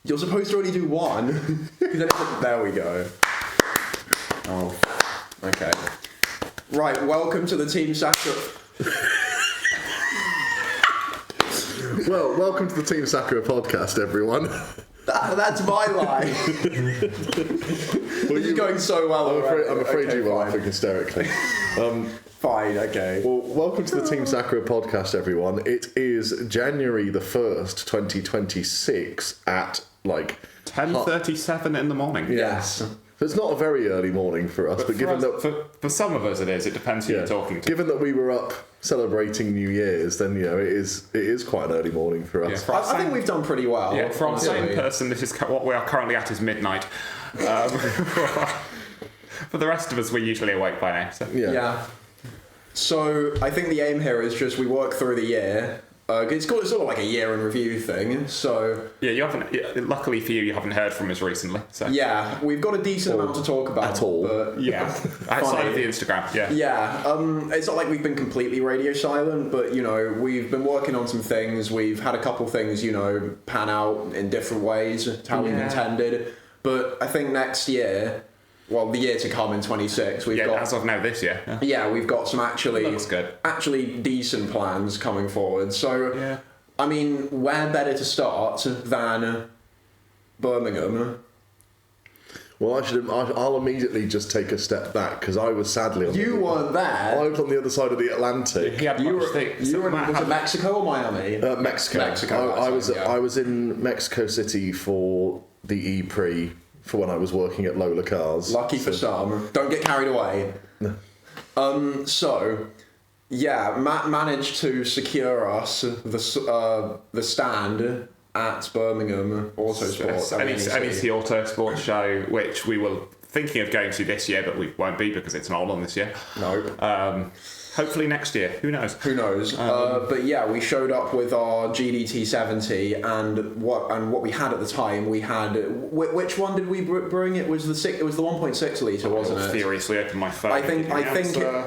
You're supposed to only do one. There we go. Oh, okay. Right, welcome to the Team Sakura. Well, welcome to the Team Sakura podcast, everyone. That's my line. This is going so well. I'm afraid you were laughing hysterically. Fine, okay. Well, welcome to the Team Sakura podcast, everyone. It is January the 1st, 2026 at 10:37 in the morning. Yes. So it's not a very early morning for us, but given that for some of us it is. It depends who you're talking to. Given that we were up celebrating New Year's, then it is quite an early morning for us. I think we've done pretty well. Yeah, for the same person, this is what we are currently at is midnight. For the rest of us, we're usually awake by now. So. Yeah. So I think the aim here is just we work through the year. It's sort of like a year in review thing. So yeah, you haven't. Luckily for you haven't heard from us recently. So yeah, we've got a decent amount to talk about at all. But yeah, outside of the Instagram. Yeah. Yeah. It's not like we've been completely radio silent, but we've been working on some things. We've had a couple things pan out in different ways to how we've intended. But I think next year. Well, the year to come in 26, we've got... as of now this year. Yeah, we've got some looks good. actually decent plans coming forward. So, I mean, where better to start than Birmingham? Well, I'll immediately just take a step back because I was sadly on You weren't there. I was on the other side of the Atlantic. He had You were was it Mexico or Miami? Mexico. Mexico. I was in Mexico City for the E-Prix for when I was working at Lola Cars. Lucky for some. Don't get carried away. So, yeah, Matt managed to secure us the stand at Birmingham Autosport. NEC Autosport show, which we were thinking of going to this year, but we won't be because it's not on this year. Nope. Hopefully next year. Who knows? But yeah, we showed up with our GDT 70 and what we had at the time. We had which one did we bring? It was the 1.6 litre, wasn't it? Furiously open my phone. I think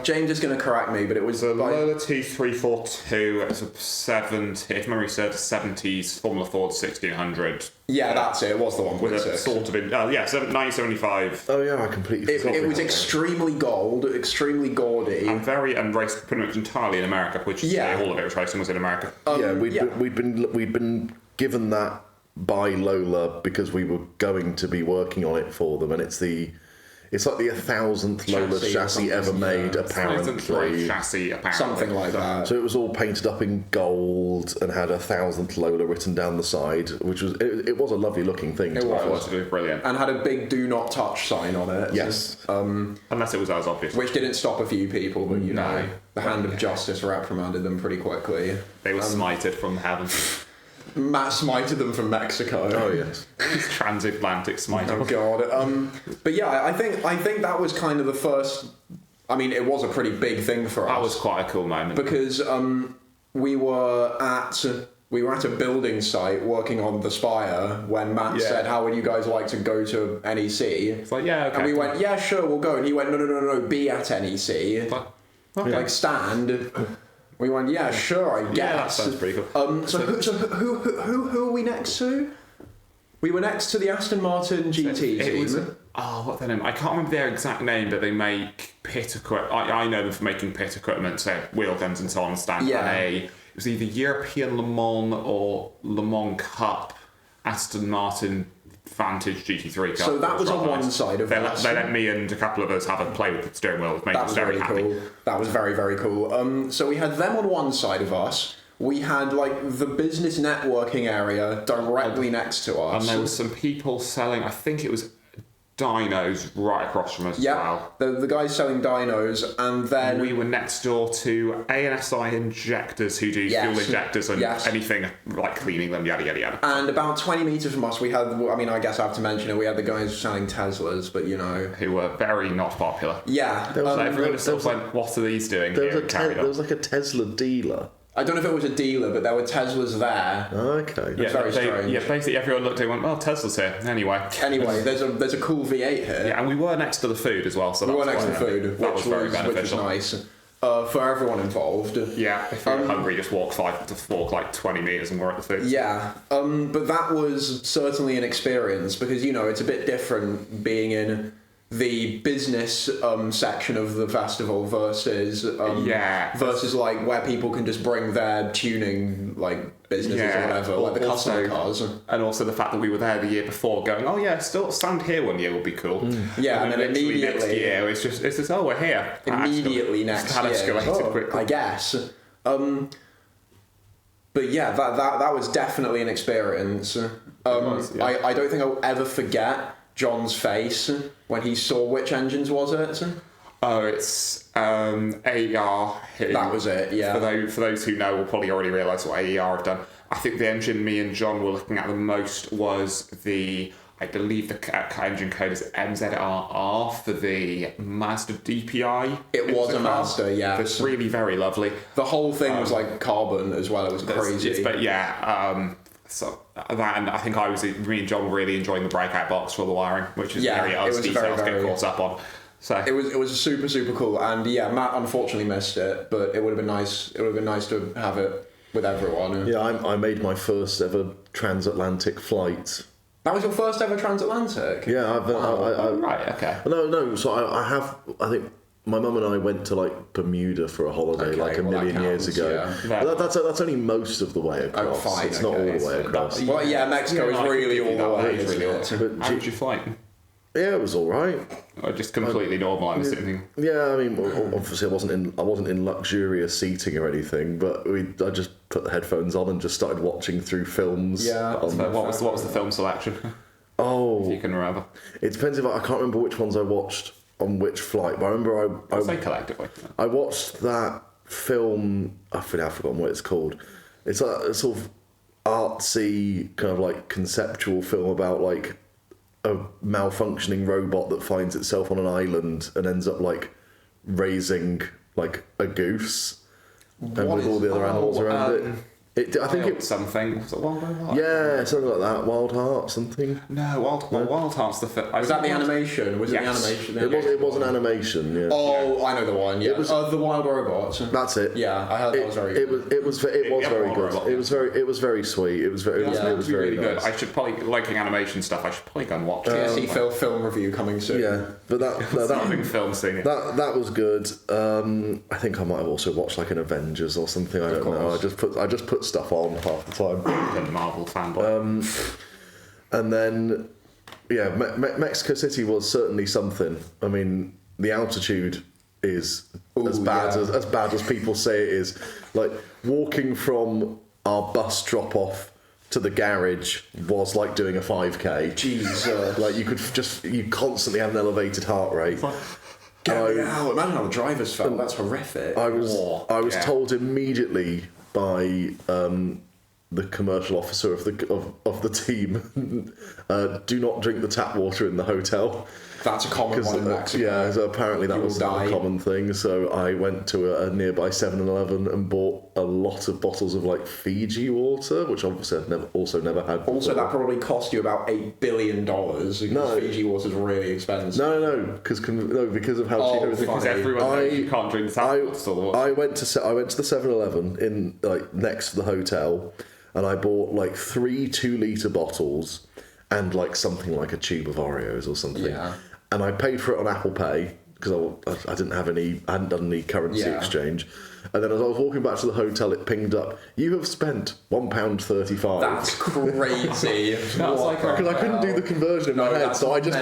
James is going to correct me, but it was the Lola T342. It's a 70. If memory serves, 70s Formula Ford 1600. Yeah, that's it. It was the 1.6. With a sort of 1975. Oh yeah, I completely forgot. It was extremely gold, extremely gaudy, and raced pretty much entirely in America, which is all of it racing was in America. We'd been given that by Lola because we were going to be working on it for them, and it's like the 1,000th Lola chassis ever made, apparently. Chassis, apparently. Something like that. So it was all painted up in gold and had 1,000th Lola written down the side, which was it was a lovely looking thing. It was brilliant, and had a big "Do Not Touch" sign on it. Yes. Unless it was as obvious. Which didn't stop a few people, but the hand of justice reprimanded them pretty quickly. They were smited from heaven. Matt smited them from Mexico. Oh yes, transatlantic smite. Oh god. But yeah, I think that was kind of the first. I mean, it was a pretty big thing for us. That was quite a cool moment because we were at a building site working on the Spire when Matt said, "How would you guys like to go to NEC?" It's like, yeah, okay. And we went, "Yeah, sure, we'll go." And he went, "No, be at NEC." Like stand. We went, yeah, sure, I guess. Yeah, that sounds pretty cool. So who are we next to? We were next to the Aston Martin GT team. What's their name? I can't remember their exact name, but they make pit equipment. I know them for making pit equipment, so wheel guns and so on. It was either European Le Mans or Le Mans Cup Aston Martin Vantage GT3 car. So that was on one side of us. They let me and a couple of us have a play with the steering wheel. That was very happy. Cool. That was very, very cool. So we had them on one side of us. We had the business networking area directly next to us. And there was some people selling, I think it was dynos right across from us as well. The guys selling dynos, and then we were next door to ANSI injectors who do fuel injectors and anything like cleaning them, yada yada yada. And about 20 metres from us, we had, I guess I have to mention it, we had the guys selling Teslas, but who were very not popular. Yeah. Everyone sort of went, what are these doing here? There was like a Tesla dealer. I don't know if it was a dealer, but there were Teslas there. Okay. It's very strange. Yeah, basically everyone looked and went, well, Tesla's here. Anyway, there's a cool V8 here. Yeah, and we were next to the food as well, so we were next to the food, which was very beneficial. Which was nice. for everyone involved. Yeah, if you're hungry, just walk like 20 metres and we're at the food. Yeah, but that was certainly an experience because, you know, it's a bit different being in the business section of the festival versus like where people can just bring their tuning like businesses or whatever, like the customer cars. And also the fact that we were there the year before going, oh yeah, still stand here one year would be cool. Yeah, and then immediately next year it's just oh, we're here. Immediately next year. Escalated quickly. I guess. But yeah, that was definitely an experience. I don't think I'll ever forget John's face when he saw which engines was it. Oh, it's AER. That was it, yeah. For those who know, will probably already realise what AER have done. I think the engine me and John were looking at the most was I believe the engine code is MZRR for the Mazda DPI. It was a Mazda, yeah. It's really very lovely. The whole thing was like carbon as well. It was crazy. So that, and I think me and John were really enjoying the breakout box for the wiring, which is very us details get caught up on. So it was super cool, and yeah, Matt unfortunately missed it, but it would have been nice. It would have been nice to have it with everyone. Yeah, I made my first ever transatlantic flight. That was your first ever transatlantic? Yeah, right, okay. No. So I think my mum and I went to like Bermuda for a holiday a million years ago. Yeah. But that's only most of the way across. Oh, fine. It's not all the way across. Well, yeah, Mexico is really all the way. How did you flight? Yeah, it was all right. Just completely normal. I was sitting. Yeah, I mean, obviously, I wasn't in luxurious seating or anything, but I just put the headphones on and just started watching through films. Yeah. What was the film selection? Oh, if you can remember. It depends I can't remember which ones I watched on which flight, but I remember I'll say collectively. I watched that film. I've forgotten what it's called. It's a sort of artsy kind of like conceptual film about like a malfunctioning robot that finds itself on an island and ends up like raising like a goose and with all the other animals around it. I think it was something. Was it Wild Heart? Yeah, something like that. Wild Heart, something. No, Wild Heart's the film. Was that the animation? Was it the animation? It was an animation. Yeah. Oh, I know the one. Yeah, it was the Wild Robots. That's it. Yeah, I heard that was very good. It was very good. Robot. It was very sweet. It was very really good. nice. I should probably liking animation stuff. I should probably go and watch it. See film review coming soon. Yeah, but that film scene. That was good. I think I might have also watched like an Avengers or something. I don't know. I just put stuff on half the time. Marvel fanboy. And then, yeah, Mexico City was certainly something. I mean, the altitude is as bad as people say it is. Like walking from our bus drop off to the garage was like doing a 5k. Jesus. Like you constantly have an elevated heart rate. Imagine how the drivers felt. That's horrific. I was told immediately by the commercial officer of the team, do not drink the tap water in the hotel. That's a common one in Mexico. Yeah, so apparently that was a common thing. So I went to a nearby 7-Eleven and bought a lot of bottles of like Fiji water, which obviously I've never had before. Also, that probably cost you about $8 billion because Fiji water's really expensive. No, because of how cheap everything. Because everyone knows you can't drink the tap water. I went to the 7-Eleven in like next to the hotel, and I bought like 3 2-litre bottles and like something like a tube of Oreos or something. Yeah. And I paid for it on Apple Pay because I hadn't done any currency exchange. And then as I was walking back to the hotel, it pinged up, "You have spent £1.35." That's crazy. Because I couldn't do the conversion in my head, so I just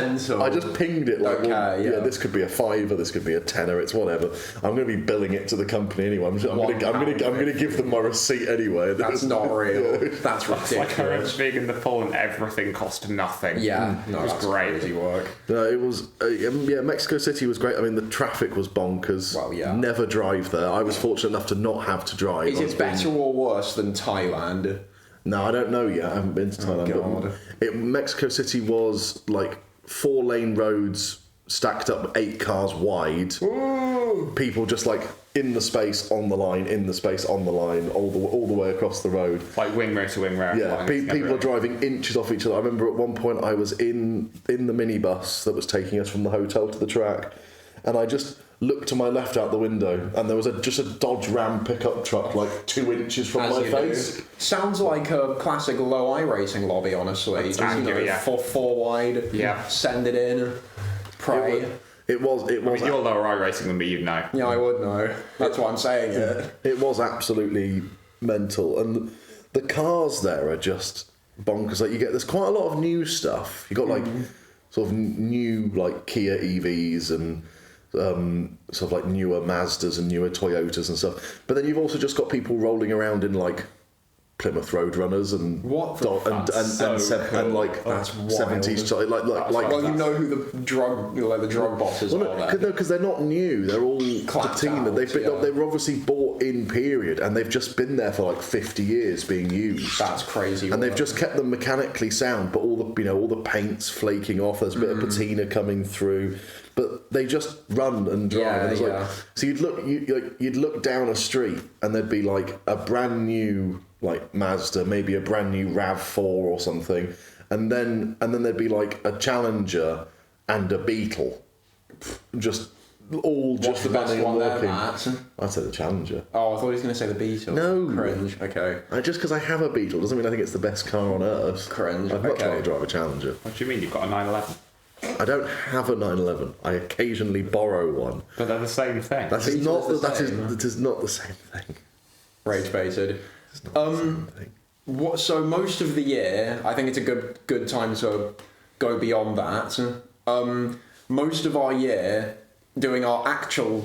pinged it like, this could be a £5, this could be a £10, it's whatever. I'm going to be billing it to the company anyway. I'm going to give them my receipt anyway. That's not real. That's ridiculous. It's like I was being in Nepal and everything cost nothing. Yeah, it was great. Crazy work. No, it was. Mexico City was great. I mean, the traffic was bonkers. Well, yeah. Never drive there. I was fortunate enough to not have to drive. Is it better or worse than Thailand? No, I don't know yet. I haven't been to Thailand. But Mexico City was like 4-lane roads stacked up 8 cars wide. Ooh. People just like in the space on the line, all the way across the road. Like wing row to wing row. Yeah, people are driving inches off each other. I remember at one point I was in the minibus that was taking us from the hotel to the track, and I just looked to my left out the window, and there was just a Dodge Ram pickup truck like 2 inches from my face. Sounds like a classic low iRacing lobby, honestly. Just, four wide. Yeah. Send it in. Pray. It was. I mean, you're lower iRacing than me, you'd know. Yeah, I would know. That's why I'm saying it. It was absolutely mental, and the cars there are just bonkers. Like there's quite a lot of new stuff. You got like sort of new like Kia EVs and sort of like newer Mazdas and newer Toyotas and stuff. But then you've also just got people rolling around in like Plymouth Roadrunners and cool. and like that's 70s like well, you know who the drug bosses are there. No, because they're not new. They're all patina. They were obviously bought in period, and they've just been there for like 50 years being used. That's crazy. And they've just kept them mechanically sound, but all the paint's flaking off. There's a bit of patina coming through, but they just run and drive. And like, so you'd look down a street, and there'd be like a brand new like Mazda, maybe a brand new RAV4 or something, and then there'd be like a Challenger and a Beetle, just the best one there, Matt? I'd say the Challenger. Oh, I thought he was going to say the Beetle. No. Cringe. Okay. Just because I have a Beetle doesn't mean I think it's the best car on earth. Cringe. I'd much rather drive a Challenger. What do you mean? You've got a 911? I don't have a 911. I occasionally borrow one. But they're the same thing. That is not the same thing. Rage baited. So most of the year, I think it's a good time to go beyond that. Most of our year doing our actual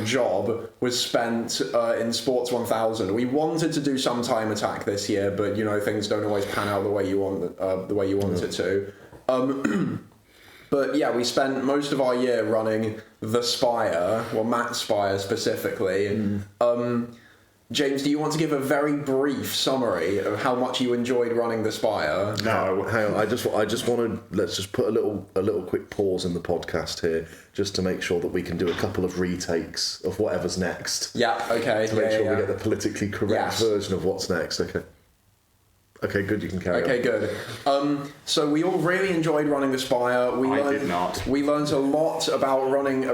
job was spent in Sports 1000. We wanted to do some time attack this year, but things don't always pan out the way you want it to. But yeah, we spent most of our year running the Spire, well, Matt Spire specifically. James, do you want to give a very brief summary of how much you enjoyed running the Spire? No, hang on. I just want to let's just put a little quick pause in the podcast here, just to make sure that we can do a couple of retakes of whatever's next. Yeah. Okay. To make sure we get the politically correct version of what's next. Okay. Okay, good. You can carry on. Okay, good. So we all really enjoyed running the Spire. I did not. We learned a lot about running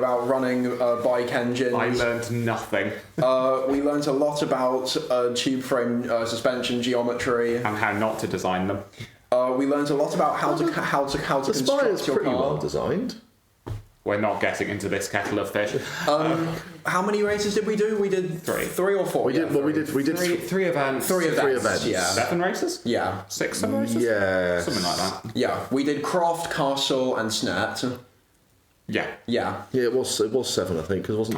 bike engines. I learned nothing. We learned a lot about tube frame suspension geometry and how not to design them. We learned a lot about how to construct your car. The Spire's pretty well designed. We're not getting into this kettle of fish. How many races did we do? We did 3 or 4. We did three events. Three events. Yeah. 7 races? Yeah. 6, 7 races? Yeah. Something like that. Yeah. We did Croft, Castle, and Snet. Yeah. Yeah. Yeah, it was 7, I think, because wasn't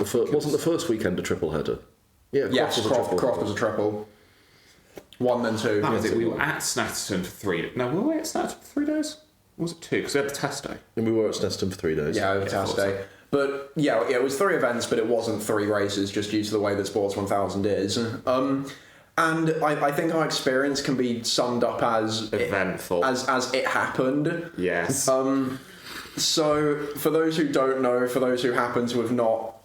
the first weekend a triple header? Yeah. Yes, Croft was a triple. 1 then 2. That was it. We were at Snetterton for 3. No, were we at Snetterton for 3 days? Or was it 2? Because we had the test day. And we were at Snetterton for 3 days. Yeah, the test day. But yeah, it was 3 events, but it wasn't 3 races, just due to the way that Sports 1000 is. And I think our experience can be summed up as eventful, as it happened. Yes. So for those who don't know, for those who happen to have not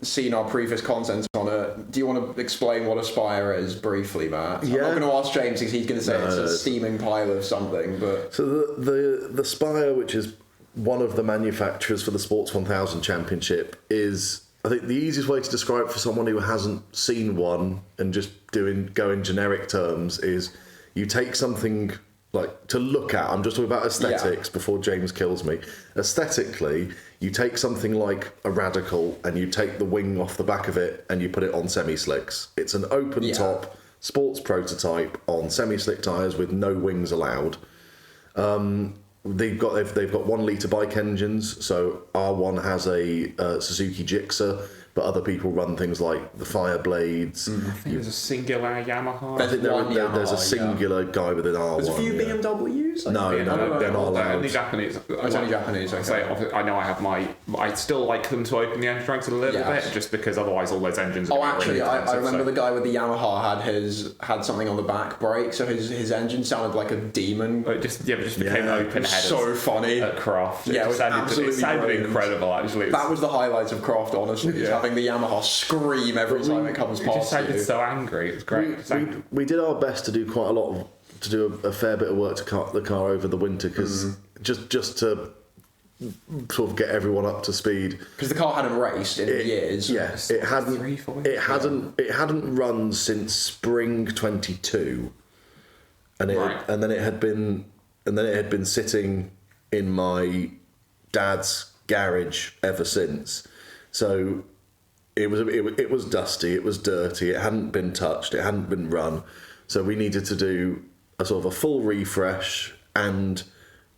seen our previous content on it, do you want to explain what a Spire is briefly, Matt? Yeah. I'm not going to ask James because he's going to say it's a steaming pile of something. But so the Spire, which is one of the manufacturers for the Sports 1000 Championship, is, I think, the easiest way to describe it for someone who hasn't seen one and just go in generic terms is you take something like to look at. I'm just talking about aesthetics before James kills me. Aesthetically, you take something like a Radical and you take the wing off the back of it and you put it on semi-slicks. It's an open top sports prototype on semi-slick tyres with no wings allowed. They've got 1 litre bike engines, so R1 has a Suzuki Gixxer, but other people run things like the Fireblades. I think there's a singular Yamaha. I think there's a singular guy with an R1. There's a few BMWs. No, they're not allowed. Only Japanese. It's only Japanese. Okay. I know I have I still like them to open the engine ranks a little bit, just because otherwise all those engines. Oh, actually, I remember the guy with the Yamaha had something on the back brake, so his engine sounded like a demon. It just became open headers. So funny at Croft. Yeah, it sounded incredible. Actually, that was the highlight of Croft. Honestly, having the Yamaha scream every time it comes past. It just sounded so angry. It was great. We did our best to do a fair bit of work to cut the car over the winter, because just to sort of get everyone up to speed. Because the car hadn't raced in years. Yeah, it hadn't run since spring 22, and then it had been sitting in my dad's garage ever since. So it was dusty, it was dirty, it hadn't been touched, it hadn't been run. So we needed to do a sort of a full refresh and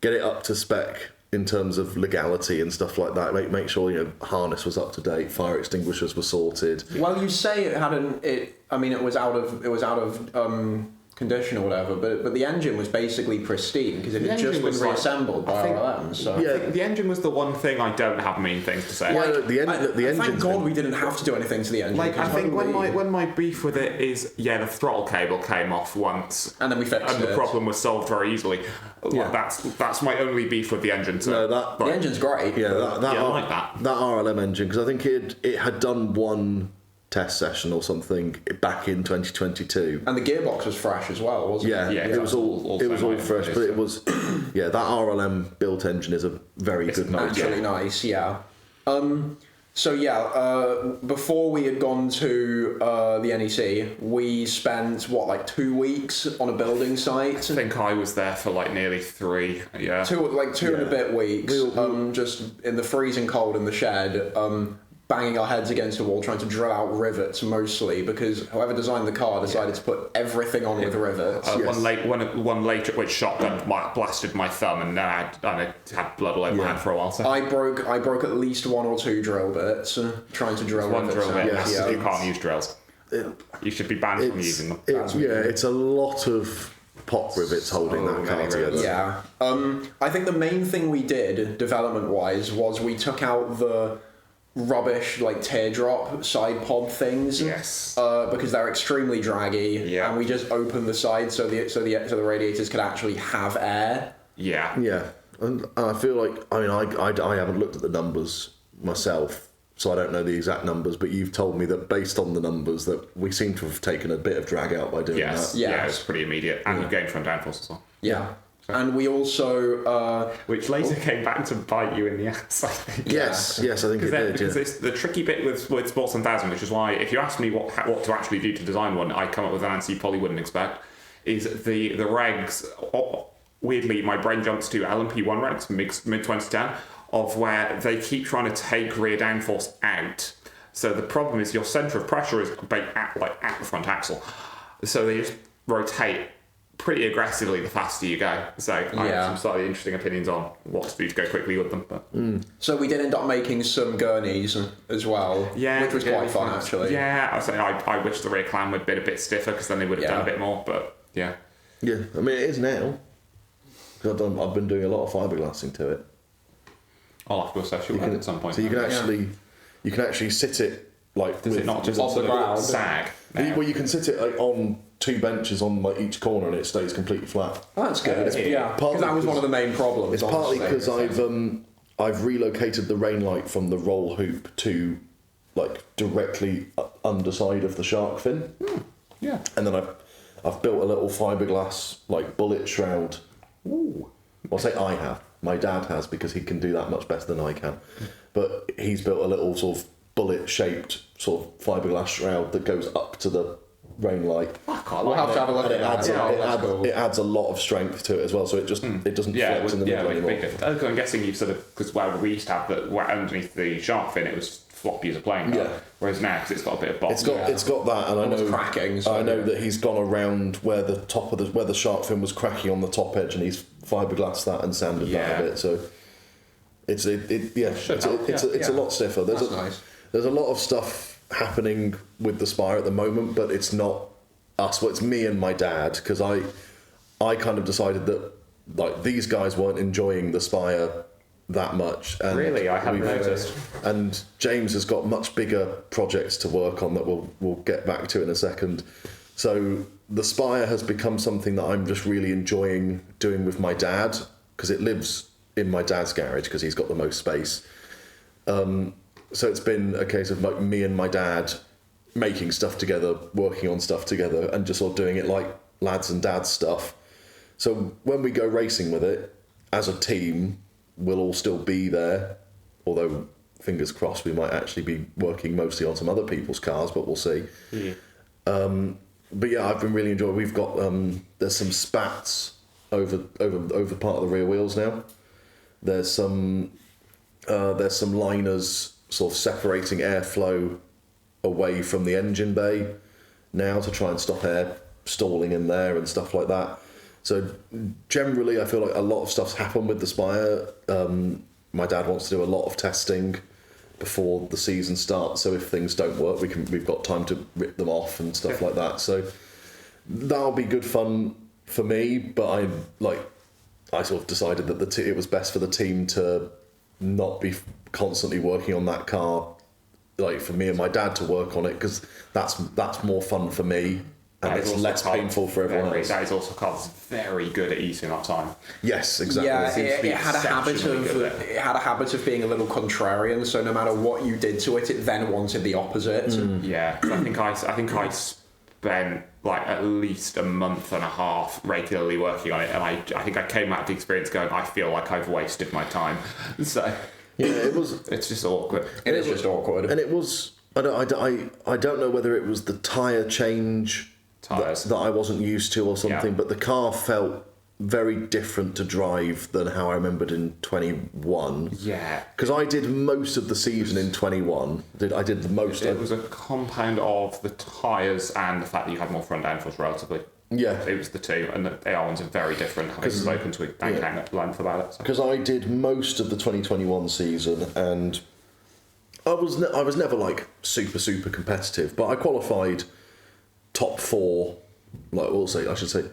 get it up to spec in terms of legality and stuff like that. Make sure harness was up to date, fire extinguishers were sorted. Well, you say it hadn't. It was out of condition or whatever, but the engine was basically pristine because it had just been reassembled by RLM. So yeah, the engine was the one thing I don't have mean things to say. The engine. Thank God we didn't have to do anything to the engine. I think when my beef with it is the throttle cable came off once, and then we fixed it, and the problem was solved very easily. Yeah. That's my only beef with the engine. So the engine's great. Yeah, I like that RLM engine, because I think it had done one test session or something back in 2022, and the gearbox was fresh as well, wasn't it? Yeah, it was all fresh, but it was that RLM built engine is a very good motor. Actually nice, yeah. Before we had gone to the NEC, we spent 2 weeks on a building site. I think I was there for nearly 3. Yeah, two and a bit weeks. Just in the freezing cold in the shed. Banging our heads against a wall, trying to drill out rivets mostly, because whoever designed the car decided to put everything on with rivets. One later, which shotgun blasted my thumb, and I had blood all over my hand for a while. So I broke at least 1 or 2 drill bits trying to drill one rivets. drill bit. You can't use drills. You should be banned from using them. It's a lot of pop rivets holding that car together. Yeah. I think the main thing we did development-wise was we took out the rubbish teardrop side pod things, because they're extremely draggy, and we just opened the sides so the radiators could actually have air. And I feel like I haven't looked at the numbers myself, so I don't know the exact numbers, but you've told me that based on the numbers that we seem to have taken a bit of drag out by doing that. It was pretty immediate, and you gained front downforce as well. And we also... which later came back to bite you in the ass, I think. Yes, I think it did. Because it's the tricky bit with Sports 1000, which is why, if you ask me what to actually do to design one, I come up with an answer you probably wouldn't expect, is the regs... Weirdly, my brain jumps to LMP1 regs, mid-2010, of where they keep trying to take rear downforce out. So the problem is your centre of pressure is at the front axle. So they just rotate pretty aggressively the faster you go. So I have some slightly interesting opinions on what to do to go quickly with them. But. So we did end up making some gurneys as well, which was quite fun actually. Yeah, I wish the rear clam would have been a bit stiffer, because then they would have done a bit more, but yeah. Yeah, I mean it is now. I've been doing a lot of fiberglassing to it. I'll have to assess your work at some point. So you can actually sit it Does it not just off the ground sag? Well, you can sit it on 2 benches on each corner and it stays completely flat. Oh, that's good. Because that was one of the main problems. It's partly because I've relocated the rain light from the roll hoop to directly underside of the shark fin. Yeah. And then I've built a little fiberglass bullet shroud. Ooh. I'll say I have. My dad has, because he can do that much better than I can. But he's built a little sort of bullet-shaped sort of fiberglass shroud that goes up to the rain light. We'll have to have a look at that. It adds a lot of strength to it as well, so it doesn't flex in the middle anymore. I'm guessing you've because we used to have underneath the shark fin, it was floppy as a plane car. Whereas now, because it's got a bit of bob. It's got that, and I know cracking. I know that he's gone around where the top of where the shark fin was cracking on the top edge, and he's fiberglassed that and sanded that a bit. So it's a lot stiffer. There's a lot of stuff happening with the Spire at the moment, but it's not us. Well, it's me and my dad, because I kind of decided that these guys weren't enjoying the Spire that much. And really, I haven't noticed. And James has got much bigger projects to work on that we'll get back to in a second. So the Spire has become something that I'm just really enjoying doing with my dad, because it lives in my dad's garage because he's got the most space. So it's been a case of me and my dad making stuff together, working on stuff together, and just sort of doing it like lads and dads stuff. So when we go racing with it as a team, will all still be there, although fingers crossed we might actually be working mostly on some other people's cars, but we'll see. But yeah, I've been really enjoying. We've got there's some spats over part of the rear wheels now. There's some liners sort of separating airflow away from the engine bay now to try and stop air stalling in there and stuff like that. So generally, I feel like a lot of stuff's happened with the Spire. My dad wants to do a lot of testing before the season starts, so if things don't work, we've got time to rip them off and stuff like that. So that'll be good fun for me. But I sort of decided that it was best for the team to not be constantly working on that car. Like for me and my dad to work on it, because that's more fun for me. And it's less painful for everyone else. That is also Carl's very good at eating up time. Yes, exactly. Yeah, it had a habit of being a little contrarian. So no matter what you did to it, it then wanted the opposite. Yeah, I think I spent like at least a month and a half regularly working on it, and I think I came out of the experience going, I feel like I've wasted my time. So yeah, it's just awkward. It is just awkward, and it was. I don't know whether it was the tyre change that I wasn't used to or something, but the car felt very different to drive than how I remembered in 21. Yeah. Because I did most of the season in 21. I did the most. It was a compound of the tyres and the fact that you had more front downforce relatively. Yeah. It was the two, and the AR ones are very different, having spoken to Dan Kang at length about it. Because I did most of the 2021 season, and I was never like super competitive, but I qualified top 4, I should say,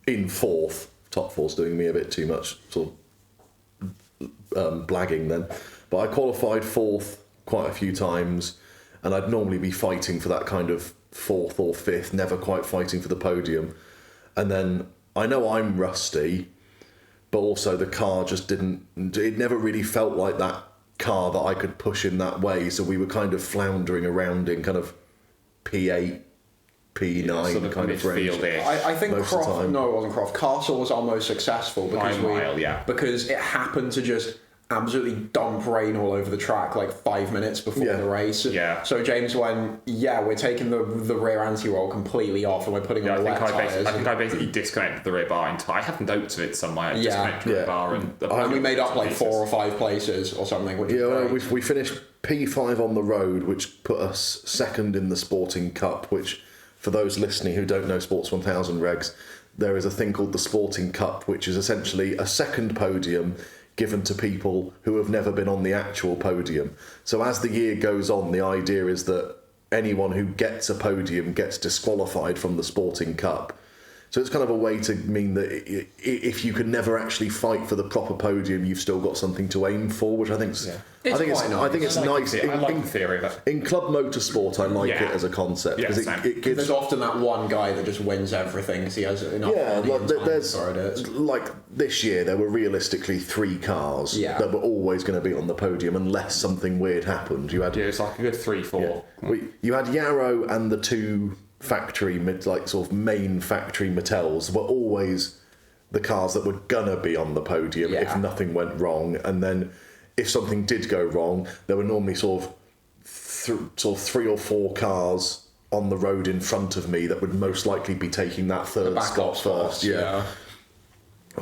in 4th. Top 4's doing me a bit too much, sort of blagging then. But I qualified 4th quite a few times, and I'd normally be fighting for that kind of 4th or 5th, never quite fighting for the podium. And then I know I'm rusty, but also the car just it never really felt like that car that I could push in that way, so we were kind of floundering around in kind of P8, P9 sort of kind of range. I think Croft, no, it wasn't Croft. Castle was our most successful because it happened to just absolutely dump rain all over the track like 5 minutes before the race. Yeah. So James went, we're taking the rear anti-roll completely off and we're putting on the wet tyres. I think I basically disconnected the rear bar entirely. I had notes of it somewhere. Disconnected the rear bar and we made up like 4 or 5 places or something. Which we finished P5 on the road, which put us second in the Sporting Cup, which, for those listening who don't know Sports 1000 regs, there is a thing called the Sporting Cup, which is essentially a second podium given to people who have never been on the actual podium. So as the year goes on, the idea is that anyone who gets a podium gets disqualified from the Sporting Cup. So it's kind of a way to mean that if you can never actually fight for the proper podium, you've still got something to aim for, which I think it's nice. I like the theory of it. In club motorsport, I like it as a concept because it gives. There's often that one guy that just wins everything because he has enough. There's like this year there were realistically 3 cars that were always going to be on the podium unless something weird happened. You had it's like a good 3-4. You had Yarrow and the 2 factory, like sort of main factory Mattels were always the cars that were gonna be on the podium if nothing went wrong, and then if something did go wrong, there were normally sort of 3 or 4 cars on the road in front of me that would most likely be taking that third spot first. Yeah.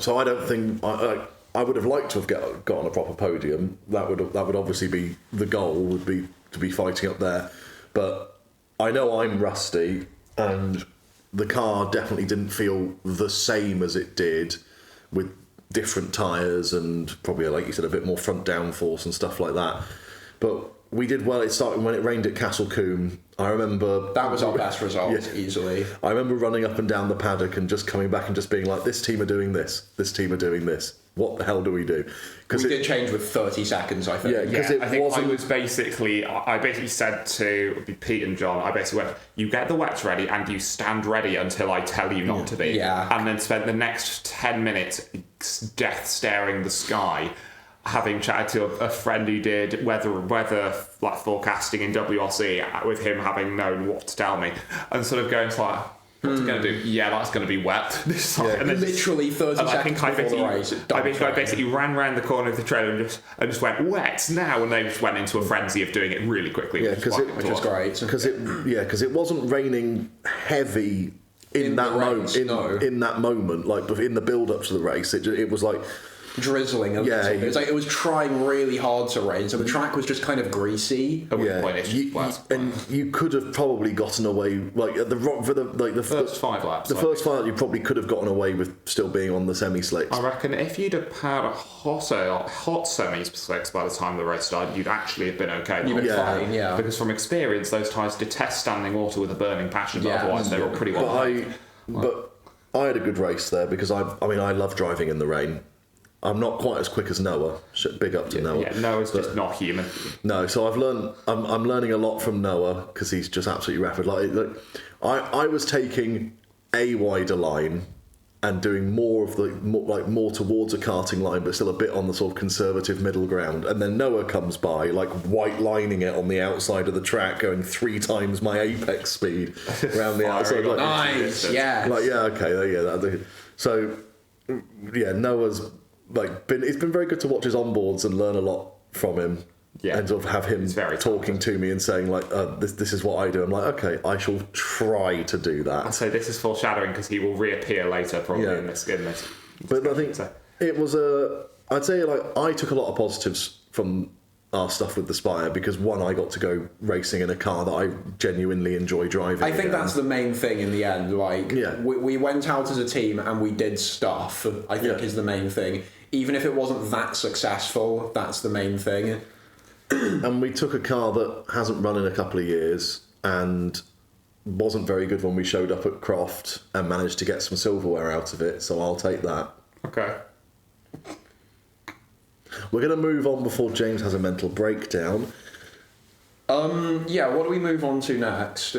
So I don't think I would have liked to have got on a proper podium. That would obviously be the goal, would be to be fighting up there, but I know I'm rusty, and the car definitely didn't feel the same as it did with different tyres and probably, like you said, a bit more front downforce and stuff like that. But we did well. It started when it rained at Castle Combe. I remember that was our best result, easily. I remember running up and down the paddock and just coming back and just being like, this team are doing this, this team are doing this. What the hell do we do? Because we did change with 30 seconds, I think. I basically said to Pete and John, I basically went, you get the wets ready and you stand ready until I tell you not to be. Yeah. And then spent the next 10 minutes death staring the sky, having chatted to a friend who did weather like forecasting in WRC, with him having known what to tell me, and sort of going to like, What's it going to do? Yeah, that's going to be wet this time. Yeah. And then Literally 30 seconds before the race. I basically ran round the corner of the trailer and just went, wet now, and they just went into a frenzy of doing it really quickly. Yeah, which was great. Because it wasn't raining heavy in that moment. In that moment, like in the build-up to the race, it was like drizzling a little bit. It was trying really hard to rain, so the track was just kind of greasy. And you could have probably gotten away for the first 5 laps. The first 5 laps, you probably could have gotten away with still being on the semi-slicks. I reckon if you'd have had a hot semi-slicks by the time the race started, you'd actually have been okay. You'd been fine, yeah. Because from experience, those tyres detest standing water with a burning passion, but otherwise they're all pretty well. But I had a good race there because I love driving in the rain. I'm not quite as quick as Noah. Big up to Noah. Yeah, Noah's just not human. No, so I'm learning a lot from Noah because he's just absolutely rapid. Like I was taking a wider line and doing more of more towards a karting line, but still a bit on the sort of conservative middle ground. And then Noah comes by, like white lining it on the outside of the track, going 3 times my apex speed around the outside. Like, nice, yeah. Like so yeah, Noah's. It's been very good to watch his onboards and learn a lot from him, and sort of have him talking to me and saying this is what I do. I'm like, okay, I shall try to do that. I'd say this is foreshadowing because he will reappear later probably in this. But I think it was I'd say I took a lot of positives from our stuff with the Spire because one, I got to go racing in a car that I genuinely enjoy driving. I think that's the main thing in the end. We went out as a team and we did stuff. I think is the main thing. Even if it wasn't that successful, that's the main thing. And we took a car that hasn't run in a couple of years and wasn't very good when we showed up at Croft and managed to get some silverware out of it, so I'll take that. Okay. We're going to move on before James has a mental breakdown. What do we move on to next?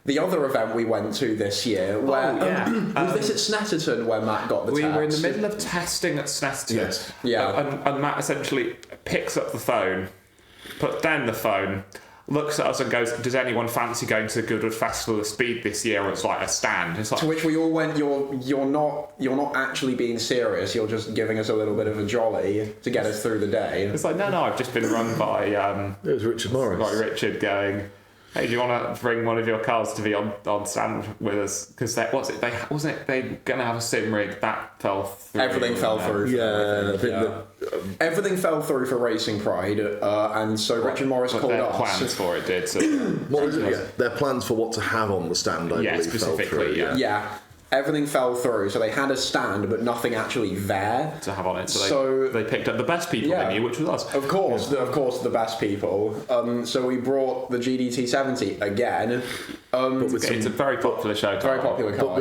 The other event we went to this year, where was this at Snetterton where Matt got the text? We were in the middle of testing at Snetterton. Yes. Yeah. And Matt essentially picks up the phone, puts down the phone, looks at us and goes, "Does anyone fancy going to the Goodwood Festival of Speed this year?" It's like a stand. It's like, to which we all went, "You're not actually being serious. You're just giving us a little bit of a jolly to get us through the day." It's like, no, I've just been run by it was Richard Morris. By Richard going, "Hey, do you want to bring one of your cars to be on stand with us?" Because they gonna have a sim rig that fell through. Everything fell through. Everything fell through for Racing Pride, and so Richard Morris called their us. plans for it did. So What was it? Yeah, their plans for what to have on the stand, I believe, specifically, fell through. Yeah. Everything fell through, so they had a stand, but nothing actually there to have on it. So they picked up the best people they knew, which was us. Of course, the best people. So we brought the GDT70 again. It's a very popular show. Very popular car,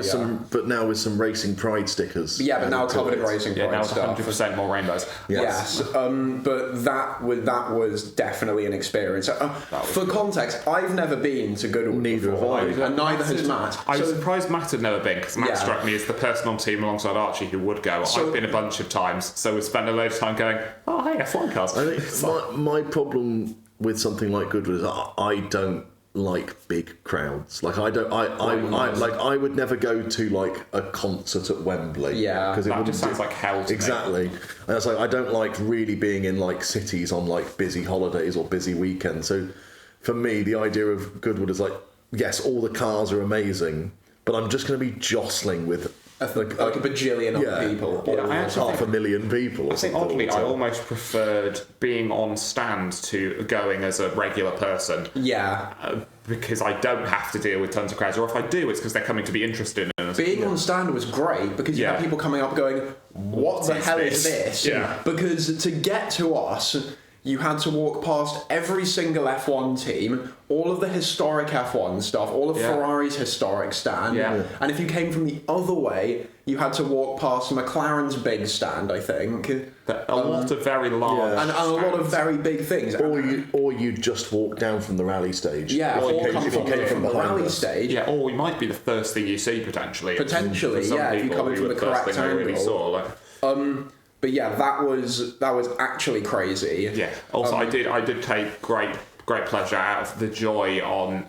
but now with some Racing Pride stickers. Yeah, but now covered in Racing Pride now stuff. 100% more rainbows. Yes. But that was definitely an experience. For context, I've never been to Goodwood Neither before, have I. and neither has Matt. I was surprised Matt had never been, because Matt struck me as the person on team alongside Archie who would go. I've been a bunch of times, so we spent a load of time going, "Oh, hey, F1 cars." I think my problem with something like Goodwood is I don't like big crowds. Like I would never go to like a concert at Wembley. Yeah, because that just sounds like hell to exactly. me. And it's like I don't like really being in like cities on like busy holidays or busy weekends. So for me, the idea of Goodwood is like, yes, all the cars are amazing, but I'm just going to be jostling with like a bajillion other people. Or half a million people. I think oddly, I almost preferred being on stand to going as a regular person. Yeah. Because I don't have to deal with tons of crowds, or if I do, it's because they're coming to be interested in us. Being on stand was great because you had people coming up going, "What the hell is this?" Yeah. Because to get to us, you had to walk past every single F1 team, all of the historic F1 stuff, all of Ferrari's historic stand. Yeah. And if you came from the other way, you had to walk past McLaren's big stand, I think. A lot of very large and a lot of very big things. Or you just walk down from the rally stage. Yeah, or come from the rally stage. Yeah, or we might be the first thing you see potentially. Potentially, yeah, if you come in from the correct angle. Really saw, But yeah, that was actually crazy. Yeah. Also, I did take great great pleasure out of the joy on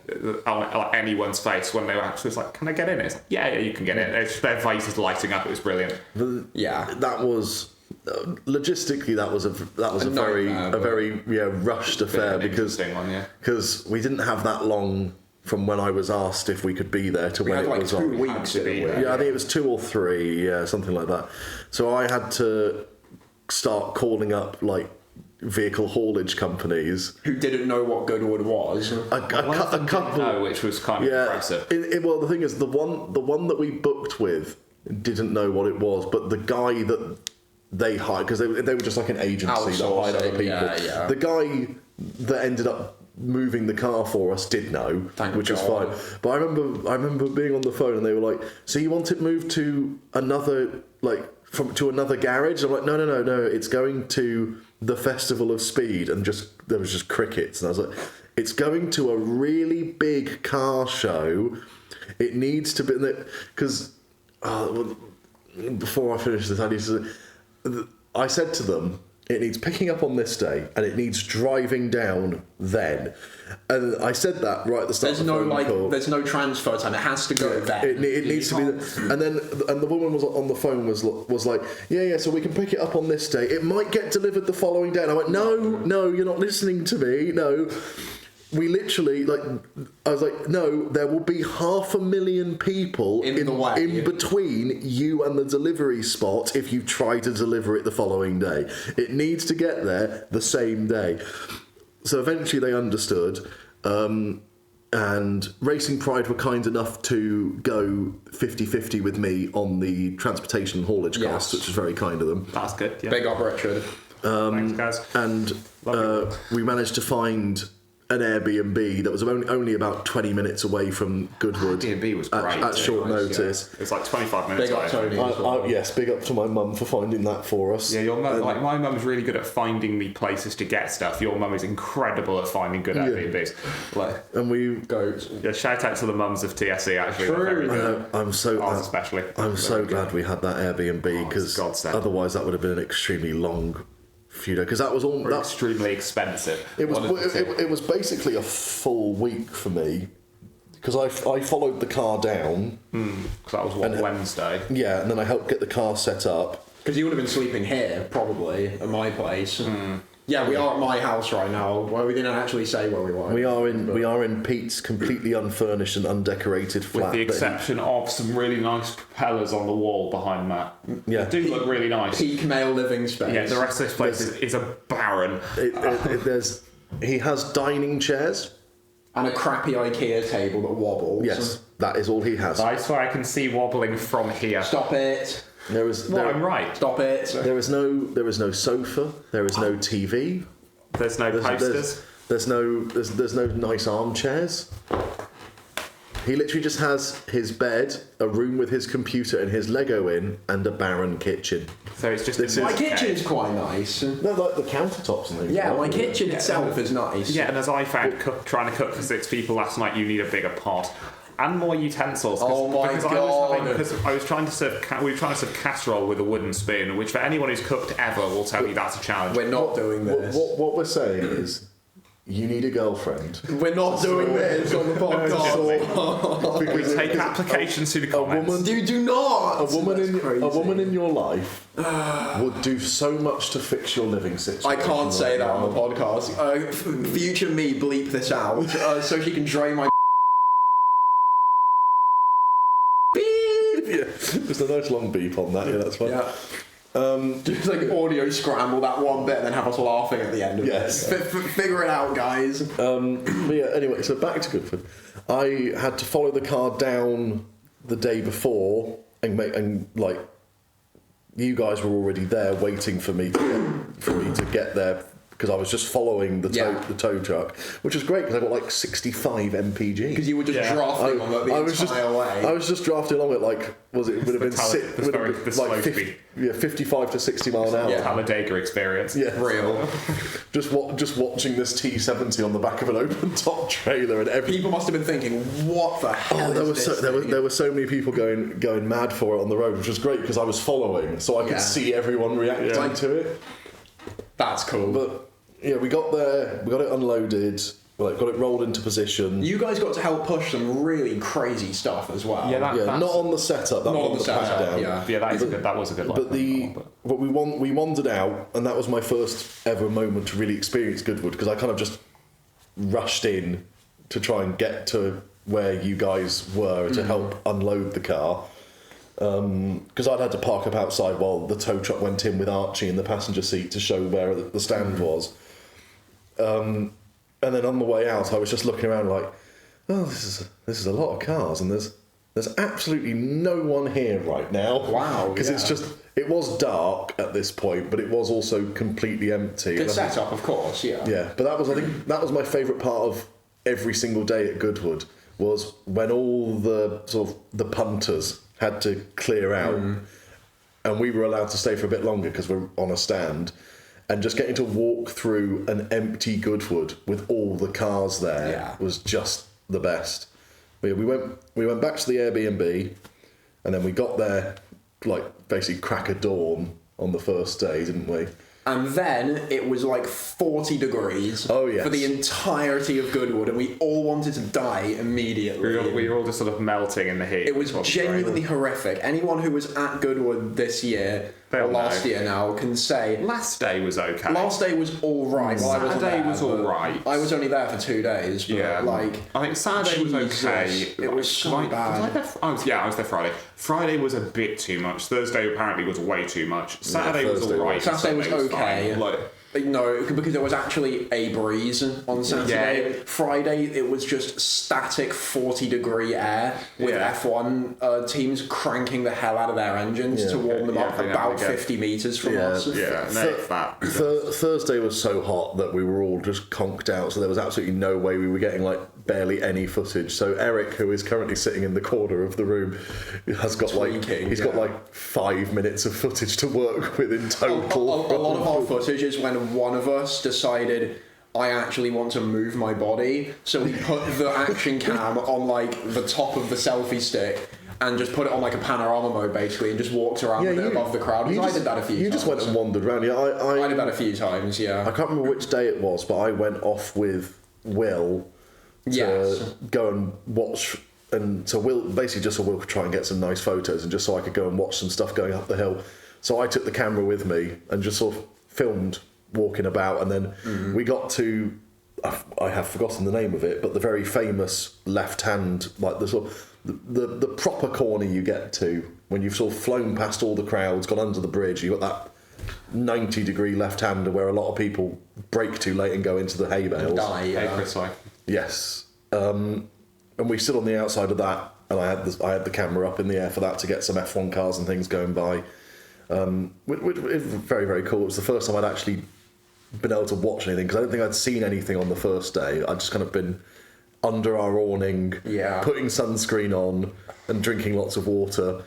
anyone's face when they were actually like, "Can I get in?" It's like, yeah, you can get in. It's, their faces lighting up. It was brilliant. That was logistically that was a very rushed affair because we didn't have that long from when I was asked if we could be there to when it was on. 2 weeks to be there. Yeah, I think it was 2 or 3, something like that. So I had to start calling up like vehicle haulage companies who didn't know what Goodwood was. A couple, know, which was kind of impressive. Well, the thing is, the one that we booked with didn't know what it was, but the guy that they hired, because they were just like an agency that hired other people. Yeah. The guy that ended up moving the car for us did know, which was fine. But I remember being on the phone and they were like, "So you want it moved to another to another garage?" I'm like, no, it's going to the Festival of Speed, and there was just crickets, and I was like, it's going to a really big car show. It needs to be because before I finish this, I said to them, it needs picking up on this day, and it needs driving down then. And I said that right at the start. There's no transfer time. It has to go then. It needs to be. And the woman was on the phone was like, yeah. So we can pick it up on this day. It might get delivered the following day. And I went, no, you're not listening to me. No. We literally, I was like, no, there will be 500,000 people in between you and the delivery spot if you try to deliver it the following day. It needs to get there the same day. So eventually they understood, and Racing Pride were kind enough to go 50-50 with me on the transportation and haulage costs, which was very kind of them. That's good. Yeah. Big up, Richard. Thanks, guys. And we managed to find an Airbnb that was only about 20 minutes away from Goodwood. Airbnb was great. At short notice. It's like 25 minutes Big away. up Tony as well. Yes, big up to my mum for finding that for us. Yeah, your mum, my mum's really good at finding me places to get stuff. Your mum is incredible at finding good Airbnbs. And we goats. Yeah, shout out to the mums of TSE actually. True. Very good. I'm so glad we had that Airbnb, because otherwise that would have been an extremely long few days, because that was all extremely expensive. It was basically a full week for me, because I followed the car down. Because that was Wednesday. Yeah, and then I helped get the car set up. Because you would have been sleeping here, probably, at my place. Yeah, we are at my house right now, where we didn't actually say where we were. We are in Pete's completely unfurnished and undecorated flat. With the exception of some really nice propellers on the wall behind that. Yeah. They do look really nice. Peak male living space. Yeah, the rest of this place is a barren. He has dining chairs. And a crappy IKEA table that wobbles. Yes, that is all he has. I swear I can see wobbling from here. Stop it. I'm right. Stop it. There is no sofa. There is no TV. There's no posters. There's no nice armchairs. He literally just has his bed, a room with his computer and his Lego in, and a barren kitchen. So it's just my kitchen's quite nice. No, like the countertops and things. Yeah, my kitchen itself is nice. Yeah, and as I found trying to cook for 6 people last night, you need a bigger pot. And more utensils. Oh my god! I was trying to serve. We were trying to serve casserole with a wooden spoon, which for anyone who's cooked ever will tell you that's a challenge. We're not doing this. What we're saying is, you need a girlfrild. We're not doing this on the podcast. We take applications to the comments. You do not. A woman in your life would do so much to fix your living situation. I can't say that on the podcast. Future me, bleep this out, so she can drain my. Yeah, just a nice long beep on that. Yeah, that's fine. Yeah. Just like audio scramble that one bit and then have us laughing at the end of it. Figure it out, guys. But yeah, anyway, so back to Goodwood. I had to follow the car down the day before and you guys were already there waiting for me to get there, because I was just following the tow truck, which was great because I got like 65 mpg. Because you were just drafting on it the entire way. I was just drafting along at it would have been 55 to 60 mile an hour. Yeah. Talladega experience. Yeah, real. just watching this T70 on the back of an open top trailer, and people must have been thinking, "What the hell?" There were so many people going mad for it on the road, which was great because I was following, so I could see everyone reacting to it. That's cool. But yeah, we got there, we got it unloaded, Like, got it rolled into position. You guys got to help push some really crazy stuff as well. Yeah, Yeah, not on the setup, that Not was on the pat setup, down. yeah. That was a good. But we wandered out, and that was my first ever moment to really experience Goodwood, because I kind of just rushed in to try and get to where you guys were to help unload the car. Because I'd had to park up outside while the tow truck went in with Archie in the passenger seat to show where the stand was. And then on the way out, I was just looking around like, oh, this is a lot of cars, and there's absolutely no one here right now. Wow, because it's just, it was dark at this point, but it was also completely empty. Good setup, of course, yeah. Yeah, but I think that was my favourite part of every single day at Goodwood, was when all the sort of the punters had to clear out, and we were allowed to stay for a bit longer because we're on a stand. And just getting to walk through an empty Goodwood with all the cars there was just the best. We went back to the Airbnb, and then we got there like basically crack of dawn on the first day, didn't we? And then it was like 40 degrees Oh, yes. for the entirety of Goodwood, and we all wanted to die immediately. We were all just sort of melting in the heat. It was genuinely horrific. Anyone who was at Goodwood this year, or last year now, can say... Last day was okay. Last day was alright. Saturday was alright. I was only there for 2 days, but I think Saturday was okay. It was so bad. I was there Friday. Friday was a bit too much. Thursday apparently was way too much. Saturday was alright. Saturday was okay. No, because there was actually a breeze on Saturday. Yeah. Friday, it was just static 40-degree air with F1 teams cranking the hell out of their engines to warm them up about 50 metres from us. Thursday was so hot that we were all just conked out, so there was absolutely no way we were getting barely any footage. So Eric, who is currently sitting in the corner of the room, has got got 5 minutes of footage to work with in total. A lot of our footage is when one of us decided, I actually want to move my body, so we put the action cam on the top of the selfie stick and just put it on a panorama mode basically, and just walked around with it above the crowd. I did that a few times. You just went and wandered around. Yeah, I did that a few times. Yeah. I can't remember which day it was, but I went off with Will to go and watch. And so Will could try and get some nice photos, and just so I could go and watch some stuff going up the hill. So I took the camera with me and just sort of filmed walking about, and then we got to, I have forgotten the name of it, but the very famous left hand, the sort of the proper corner you get to when you've sort of flown past all the crowds, gone under the bridge. You got that 90-degree left hander where a lot of people brake too late and go into the hay bales. Yes. And we stood on the outside of that, and I had the camera up in the air for that to get some F1 cars and things going by. Which was very, very cool. It was the first time I'd actually been able to watch anything, because I don't think I'd seen anything on the first day. I'd just kind of been under our awning, putting sunscreen on and drinking lots of water.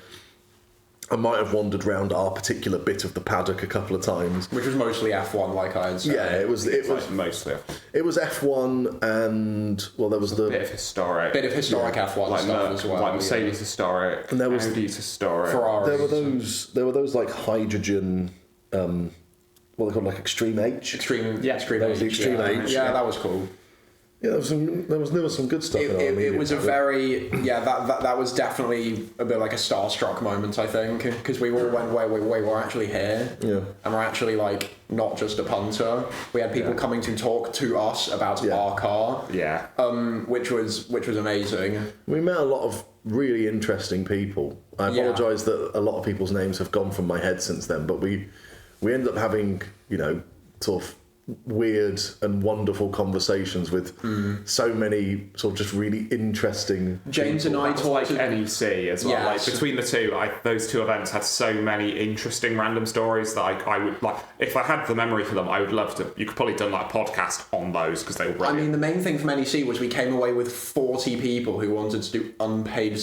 I might have wandered round our particular bit of the paddock a couple of times, which was mostly F1, like I had said. Yeah, it was mostly. It was F1, and there was a bit of historic F1 stuff as well. Like Mercedes historic, and there was Audi's historic. Ferrari. There were those hydrogen. What they called Extreme H. Extreme That was the Extreme H. Yeah, that was cool. Yeah, there was some good stuff. It was a very that was definitely a bit like a starstruck moment, I think, because we all went wait, we're actually here, and we're actually not just a punter. We had people coming to talk to us about our car, which was amazing. We met a lot of really interesting people. I apologise that a lot of people's names have gone from my head since then, but we ended up having sort of weird and wonderful conversations with so many sort of just really interesting James people. and I talked NEC as well. Yes. Between the two, those two events had so many interesting random stories that I would if I had the memory for them, I would love to. You could probably done a podcast on those, because they were brilliant. I mean, the main thing from NEC was we came away with 40 people who wanted to do unpaid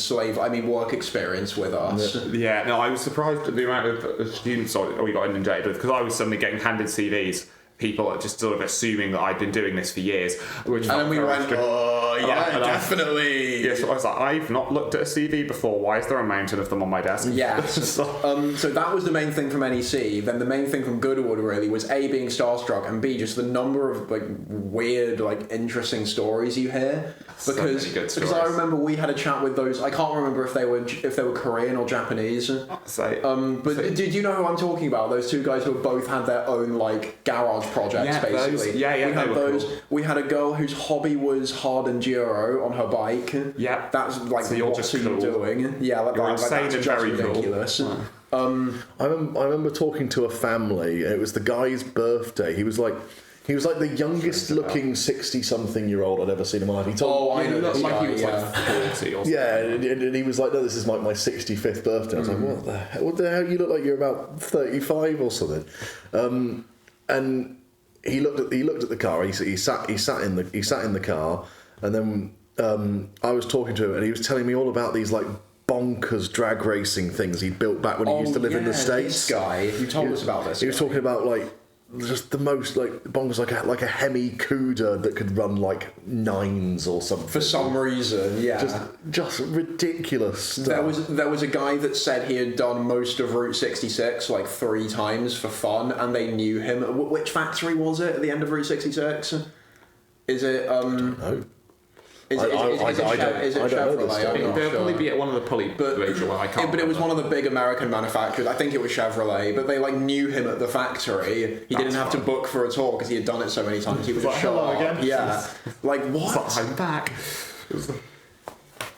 work experience with us. Yeah, no, I was surprised at the amount of students we got inundated with, because I was suddenly getting handed CVs. People are just sort of assuming that I'd been doing this for years. And then we went, Oh, yeah, definitely. Yeah, so I was like, I've not looked at a CV before. Why is there a mountain of them on my desk? Yeah. So that was the main thing from NEC. Then the main thing from Goodwood really was A, being starstruck, and B, just the number of like weird, like interesting stories you hear. Because I remember we had a chat with those. I can't remember if they were Korean or Japanese. Did you know who I'm talking about? Those two guys who both had their own like garage projects, basically. We had a girl whose hobby was hard enduro on her bike. Yeah, that's like so what's you doing? Yeah, you're insane and very ridiculous. Cool. I remember talking to a family. And it was the guy's birthday. He was like the youngest looking 60-something-year-old I'd ever seen in my life. He told I know this guy, he was like 40 or something. Yeah, and he was like, no, this is my 65th birthday. I was like, what the hell? You look like you're about 35 or something. And he looked at the car. He sat in the car, and then I was talking to him, and he was telling me all about these like bonkers drag racing things he'd built back when he used to live in the States. This guy, you told us about this. He was talking about like just the most like bonkers, like a Hemi Cuda that could run like 9s or something for some reason. Yeah, just ridiculous stuff. There was a guy that said he had done most of Route 66 like 3 times for fun, and they knew him. Which factory was it at the end of Route 66? Is it? I don't know. Is it Chevrolet? It'll probably be at one of the pulley, but it was one of the big American manufacturers. I think it was Chevrolet, but they like knew him at the factory. He didn't have to book for a tour because he had done it so many times. He was just show up again. Yeah, like what? I'm back.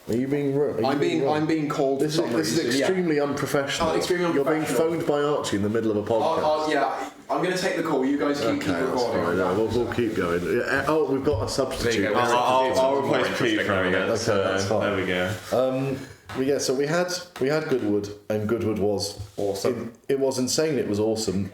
Are you being rude? I'm being called. This is extremely unprofessional. Extremely unprofessional. You're being phoned by Archie in the middle of a podcast. Yeah. I'm going to take the call. You guys keep recording. We'll keep going. We've got a substitute. I'll replace Pete for him again. So that's fine. There we go. So we had Goodwood, and Goodwood was awesome. It was insane. It was awesome.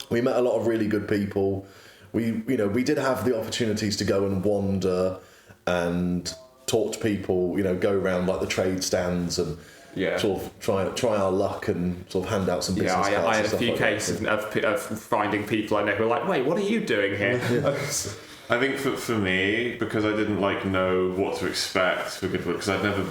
We met a lot of really good people. We did have the opportunities to go and wander and talk to people. Go around like the trade stands and. Yeah. Sort of try our luck and sort of hand out some business cards. Yeah, I had a few like cases of finding people I know who were like, wait, what are you doing here? I think for me, because I didn't know what to expect for Goodwood, because I'd never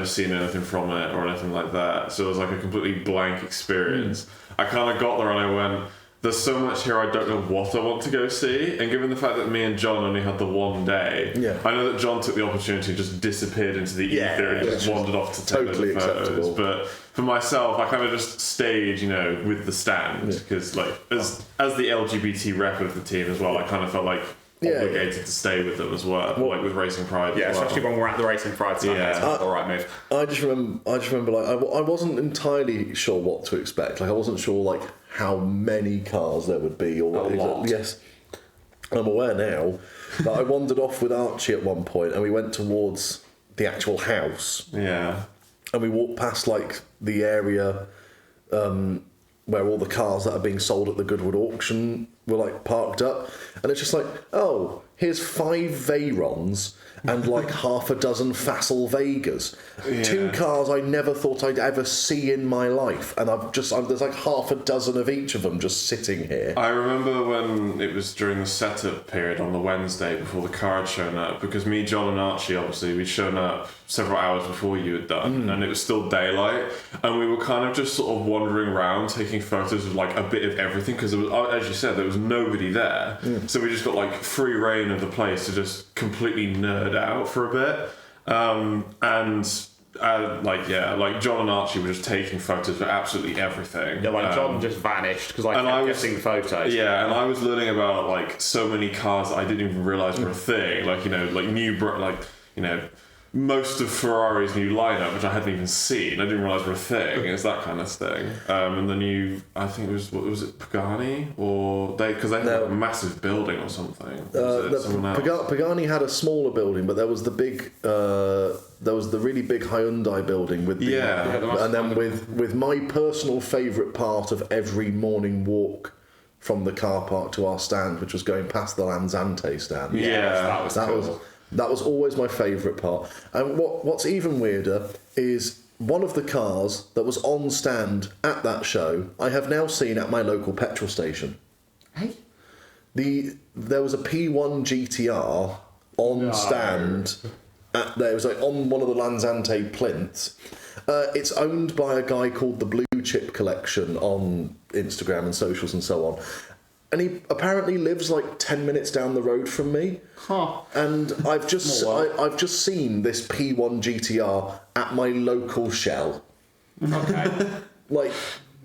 seen anything from it or anything like that, so it was like a completely blank experience. I kind of got there and I went, there's so much here I don't know what I want to go see, and given the fact that me and John only had the one day, I know that John took the opportunity and just disappeared into the ether and just wandered off to take those photos. But for myself, I kind of just stayed, with the stand, because as the LGBT rep of the team as well, I kind of felt like obligated to stay with them as well, like with Racing Pride. Yeah, especially when we're at the Racing Pride Sunday. It's the right move. I just remember I wasn't entirely sure what to expect. I wasn't sure how many cars there would be or what. lot. Yes, I'm aware now that I wandered off with Archie at one point, and we went towards the actual house. Yeah, and we walked past the area where all the cars that are being sold at the Goodwood auction were parked up, and it's just here's 5 Veyrons and half a dozen Facel Vegas. 2 cars I never thought I'd ever see in my life, and there's half a dozen of each of them just sitting here. I remember when it was during the setup period on the Wednesday before the car had shown up, because me, John and Archie, obviously, we'd shown up several hours before you had done, and it was still daylight, and we were kind of just sort of wandering around taking photos of a bit of everything, because as you said, there was nobody there, so we just got free reign of the place to just completely nerd out for a bit, John and Archie were just taking photos of absolutely everything. Yeah, John just vanished because I kept getting photos. Yeah, and I was learning about so many cars that I didn't even realise were a thing. Most of Ferrari's new lineup, which I hadn't even seen. I didn't realise were a thing. It's that kind of thing. And the new, I think it was, what was it, Pagani? Because they had a massive building or something. Pagani had a smaller building, but there was the big, there was the really big Hyundai building with the, and then with my personal favourite part of every morning walk from the car park to our stand, which was going past the Lanzante stand. Yeah, that was cool. That was always my favourite part. And what's even weirder is one of the cars that was on stand at that show, I have now seen at my local petrol station. Hey? There was a P1 GTR on stand. It was like on one of the Lanzante plinths. It's owned by a guy called the Blue Chip Collection on Instagram and socials and so on. And he apparently lives like 10 minutes down the road from me. Huh. And I've just seen this P1 GTR at my local Shell. Okay. Like,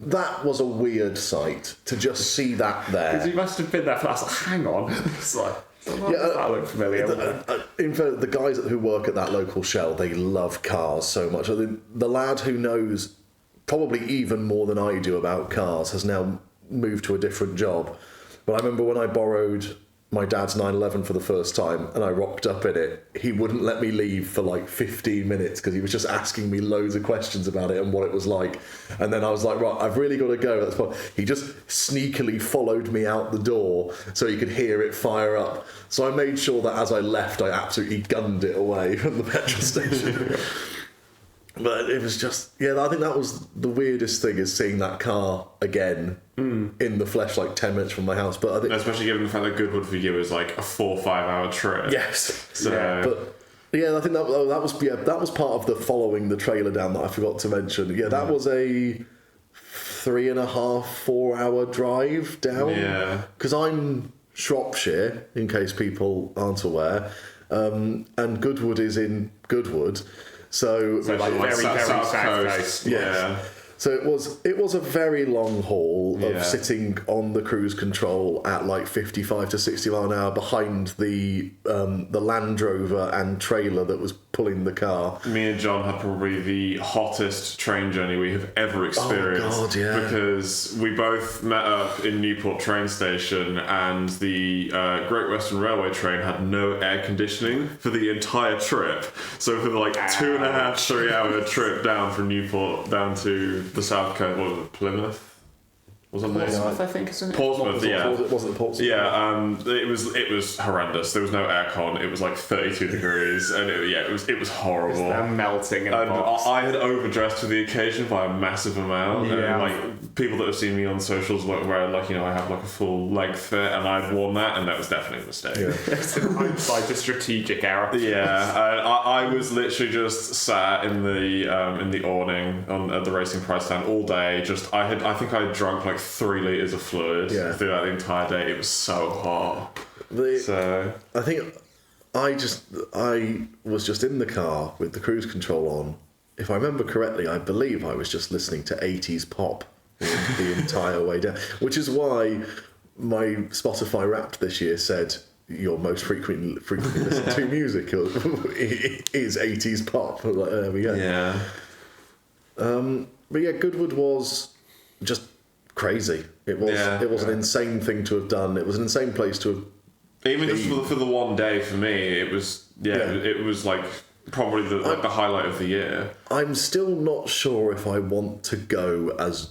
that was a weird sight to just see that there. Because you must have been there for that. Hang on. It's like, that look familiar. In fact, the guys who work at that local Shell, they love cars so much. I mean, the lad who knows probably even more than I do about cars has now moved to a different job. But I remember when I borrowed my dad's 911 for the first time and I rocked up in it, he wouldn't let me leave for like 15 minutes because he was just asking me loads of questions about it and what it was like. And then I was like, right, I've really got to go. That's fine. He just sneakily followed me out the door so he could hear it fire up. So I made sure that as I left, I absolutely gunned it away from the petrol station. But it was just, I think that was the weirdest thing, is seeing that car again in the flesh, like 10 minutes from my house. But I think, especially given the fact that Goodwood for you is like a 4 or 5 hour trip. yes. So, But I think that was part of the following the trailer down that I forgot to mention. Yeah, that was a 3.5, 4 hour drive down. Yeah. Because I'm Shropshire, in case people aren't aware, and Goodwood is in Goodwood. So like very south coast. Yeah. So it was a very long haul of sitting on the cruise control at like 55 to 60 mile an hour behind the Land Rover and trailer that was pulling the car. Me and John had probably the hottest train journey we have ever experienced. Oh God, yeah. Because we both met up in Newport train station, and the Great Western Railway train had no air conditioning for the entire trip. So for the like 2.5, 3 hour trip down from Newport down to the south coast, what was it, Plymouth? Portsmouth, I think, isn't it? Portsmouth, yeah. Was it Portsmouth? Yeah, it was horrendous. There was no aircon. It was like 32 degrees, and it was horrible. They're melting in a And box. I had overdressed for the occasion by a massive amount. Yeah. And like people that have seen me on socials where like, I have like a full leg fit, and I'd worn that, and that was definitely a mistake. It's like a strategic error. Yeah, I was literally just sat in the awning at the racing price stand all day. I think I had drunk like 3 litres of fluid throughout the entire day. It was so hot. I think I was just in the car with the cruise control on. If I remember correctly, I believe I was just listening to 80s pop the entire way down, which is why my Spotify Wrapped this year said your most frequently listened to music is 80s pop. Like, there we go. Yeah. But yeah, Goodwood was just crazy. It was an insane thing to have done. It was an insane place to have. Even just for the one day, for me, it was it was like probably the highlight of the year. I'm still not sure if I want to go as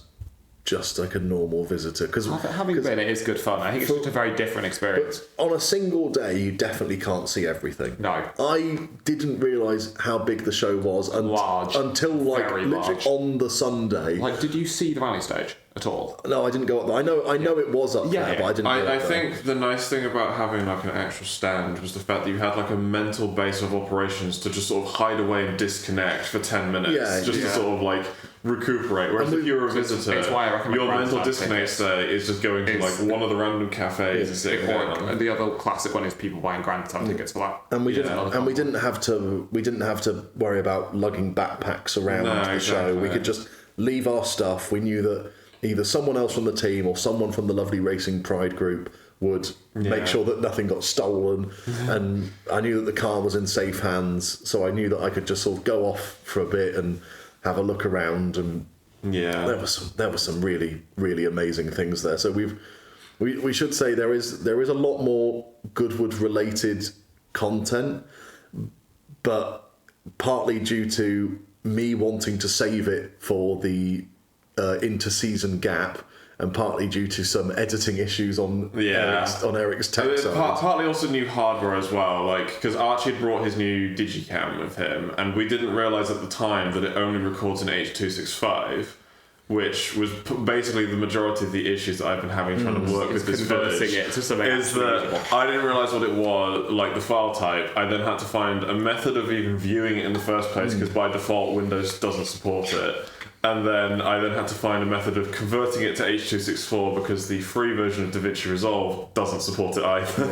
just like a normal visitor, because having been, it is good fun. I think it's just a very different experience. But on a single day, you definitely can't see everything. No, I didn't realise how big the show was until like very literally large. On the Sunday. Like, did you see the rally stage at all? No, I didn't go up there. I know it was up there, but I didn't. I think the nice thing about having like an actual stand was the fact that you had like a mental base of operations to just sort of hide away and disconnect for 10 minutes, to sort of like recuperate. Whereas if you're a visitor, it's why I recommend your mental Grand disconnect state is just going to like one of the random cafes and sitting down. And the other classic one is people buying Grand Time tickets for that. And we didn't have to worry about lugging backpacks around the show. We could just leave our stuff. We knew that either someone else from the team or someone from the lovely Racing Pride group would make sure that nothing got stolen, and I knew that the car was in safe hands, so I knew that I could just sort of go off for a bit and have a look around, and there was some really, really amazing things there. So we should say there is a lot more Goodwood related content, but partly due to me wanting to save it for the inter-season gap, and partly due to some editing issues on Eric's tech side. Partly also new hardware as well, like because Archie had brought his new Digicam with him, and we didn't realise at the time that it only records in H.265. which was basically the majority of the issues that I've been having trying to work with this converting footage, it to something is that usable. I didn't realise what it was, like the file type. I then had to find a method of even viewing it in the first place, because by default Windows doesn't support it. And then I had to find a method of converting it to H.264 because the free version of DaVinci Resolve doesn't support it either.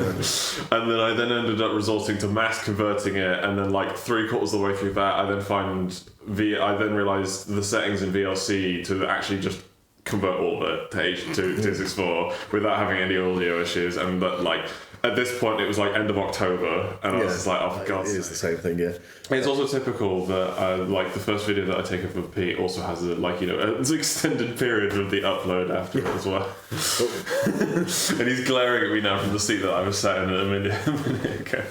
And then I ended up resorting to mass converting it, and then like 3/4 of the way through that, I then realised the settings in VLC to actually just convert all of it to H.264 without having any audio issues. And that, like, at this point it was like end of October, and I was just like, oh for God's sake. It is the same thing, yeah. It's also typical that like the first video that I take of Pete also has an extended period of the upload after it as well. And he's glaring at me now from the seat that I was sat in a minute ago.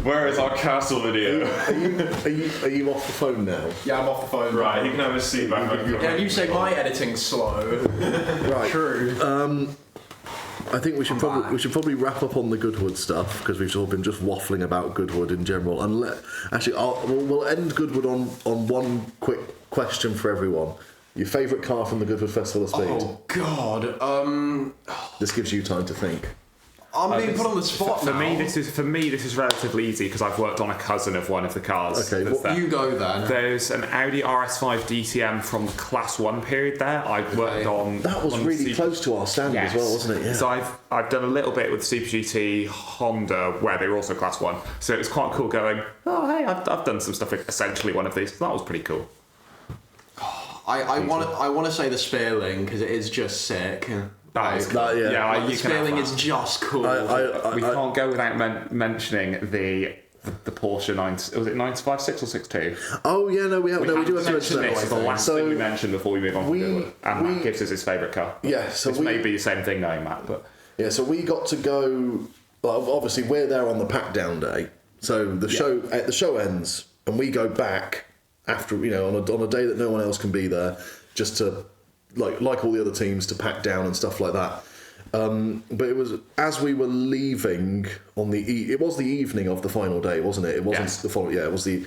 Where is our castle video? Are you off the phone now? Yeah, I'm off the phone. Right, he can have his seat back. Yeah, you say my editing's slow. Right. True. I think we should probably wrap up on the Goodwood stuff, because we've sort of been just waffling about Goodwood in general. And we'll end Goodwood on one quick question for everyone. Your favourite car from the Goodwood Festival of Speed? Oh God. This gives you time to think. I'm being put on the spot for now. me, this is relatively easy because I've worked on a cousin of one of the cars. Okay, You go then. There's an Audi RS5 DTM from the Class 1 period there. I worked on... That was on really close to our stand as well, wasn't it? Yeah. So I've done a little bit with Super GT Honda, where they were also Class 1. So it was quite cool going, oh, hey, I've done some stuff with essentially one of these. So that was pretty cool. I want to say the Spearling because it is just sick. That is cool. The you can Spearling have is that. just cool. We can't go without mentioning the Porsche 956 or 62. Oh yeah, we do have to mention This is the that. last thing we mentioned before we move on to Goodwood. And Matt Gibbs is his favourite car. Yeah, so which may be the same thing knowing Matt, but... Yeah, so we got to go. Well, obviously, we're there on the pack down day. So the show ends, and we go back after on a day that no one else can be there, just to like all the other teams to pack down and stuff like that. But it was as we were leaving on it was the evening of the final day, wasn't it? It wasn't the following. Yeah, it was the.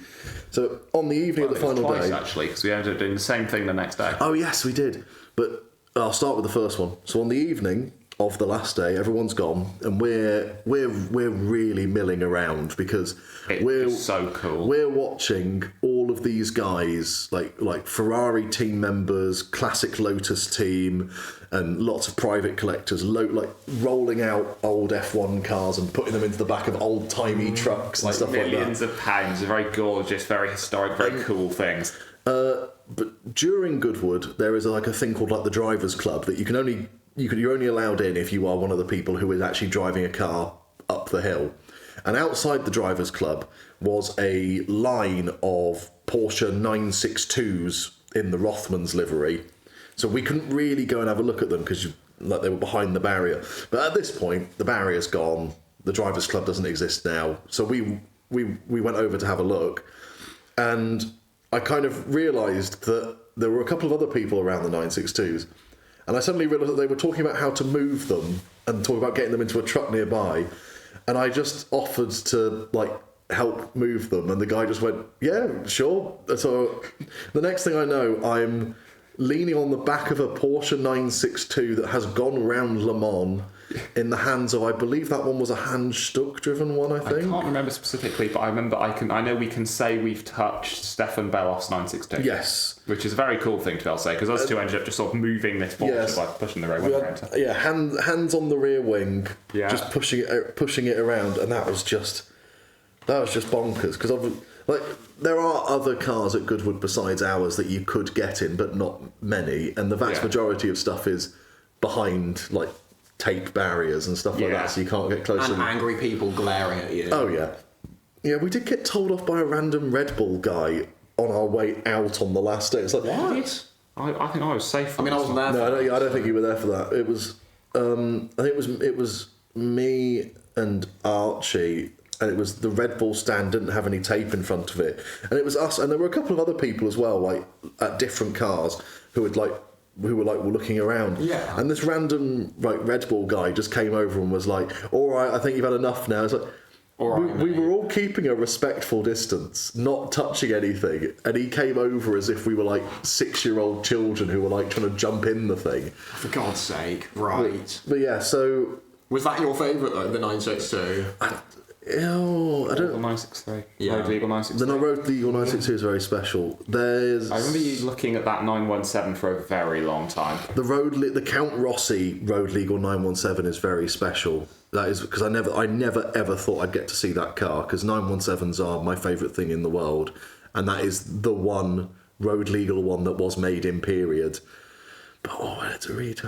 So on the evening of the final twice, day, actually, because we ended up doing the same thing the next day. Oh yes, we did. But I'll start with the first one. So on the evening of the last day, everyone's gone, and we're really milling around because we're so cool. We're watching all of these guys, like Ferrari team members, classic Lotus team, and lots of private collectors, rolling out old F1 cars and putting them into the back of old timey trucks and stuff like that. Millions of pounds, very gorgeous, very historic, very cool things. But during Goodwood, there is a thing called the Drivers Club that you're only allowed in if you are one of the people who is actually driving a car up the hill. And outside the Drivers Club was a line of Porsche 962s in the Rothmans livery. So we couldn't really go and have a look at them because they were behind the barrier. But at this point, the barrier's gone. The Drivers Club doesn't exist now. So we went over to have a look. And I kind of realised that there were a couple of other people around the 962s. And I suddenly realised that they were talking about how to move them and talking about getting them into a truck nearby. And I just offered to, help move them. And the guy just went, yeah, sure. So the next thing I know, I'm leaning on the back of a Porsche 962 that has gone round Le Mans in the hands of, I believe that one was a Hans Stuck driven one, I think. I can't remember specifically, but I remember I know we can say we've touched Stefan Belloff's 962. Yes. Which is a very cool thing to be able to say, because us two ended up just sort of moving this Porsche by pushing the rear wing around. Yeah, hands on the rear wing, just pushing it around, and that was just bonkers, because there are other cars at Goodwood besides ours that you could get in, but not many, and the vast majority of stuff is behind tape barriers and stuff like that, so you can't get close. And angry people glaring at you. Oh yeah, we did get told off by a random Red Bull guy on our way out on the last day. It's like, what? I think I was safe. I wasn't there. No, I don't think you were there for that. It was, I think it was me and Archie. And it was the Red Bull stand didn't have any tape in front of it, and it was us, and there were a couple of other people as well, at different cars who were looking around. Yeah. And this random Red Bull guy just came over and was like, "All right, I think you've had enough now." It's like, We were all keeping a respectful distance, not touching anything, and he came over as if we were like 6-year-old children who were like trying to jump in the thing. For God's sake, right. But yeah, so... Was that your favourite though, the 962? I don't... 963. Yeah. Road Legal 963. The Road Legal 962 is very special. There's... I remember you looking at that 917 for a very long time. The Count Rossi Road Legal 917 is very special. That is because I never ever thought I'd get to see that car, because 917s are my favourite thing in the world, and that is the one road legal one that was made in period. But I had to read.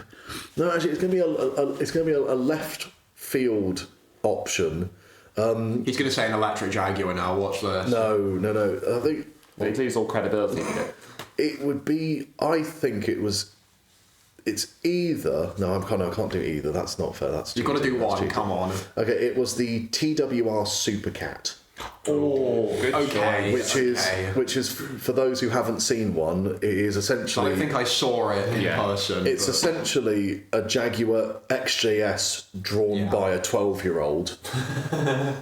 No, actually, it's going to be a left field option. He's going to say an electric Jaguar now. Watch this. No. I think They lose all credibility with it. it would be. I think it was. It's either. No, I can't do either. That's not fair. That's You've got to do one. cheating. Come on. Okay, it was the TWR Supercat. Oh, good Okay. Which is for those who haven't seen one, it is So essentially. I think I saw it in person. It's but- essentially a Jaguar XJS drawn by a 12-year-old.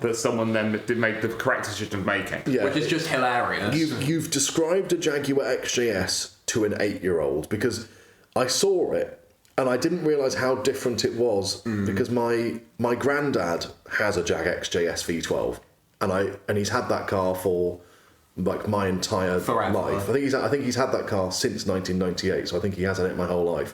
That someone then made the correct decision of making. Yeah, which is just hilarious. You've described a Jaguar XJS to an 8-year-old, because I saw it and I didn't realise how different it was, because my granddad has a Jag XJS V12, and he's had that car for like my entire Forever. life. I think he's had that car since 1998, so I think he has had it my whole life.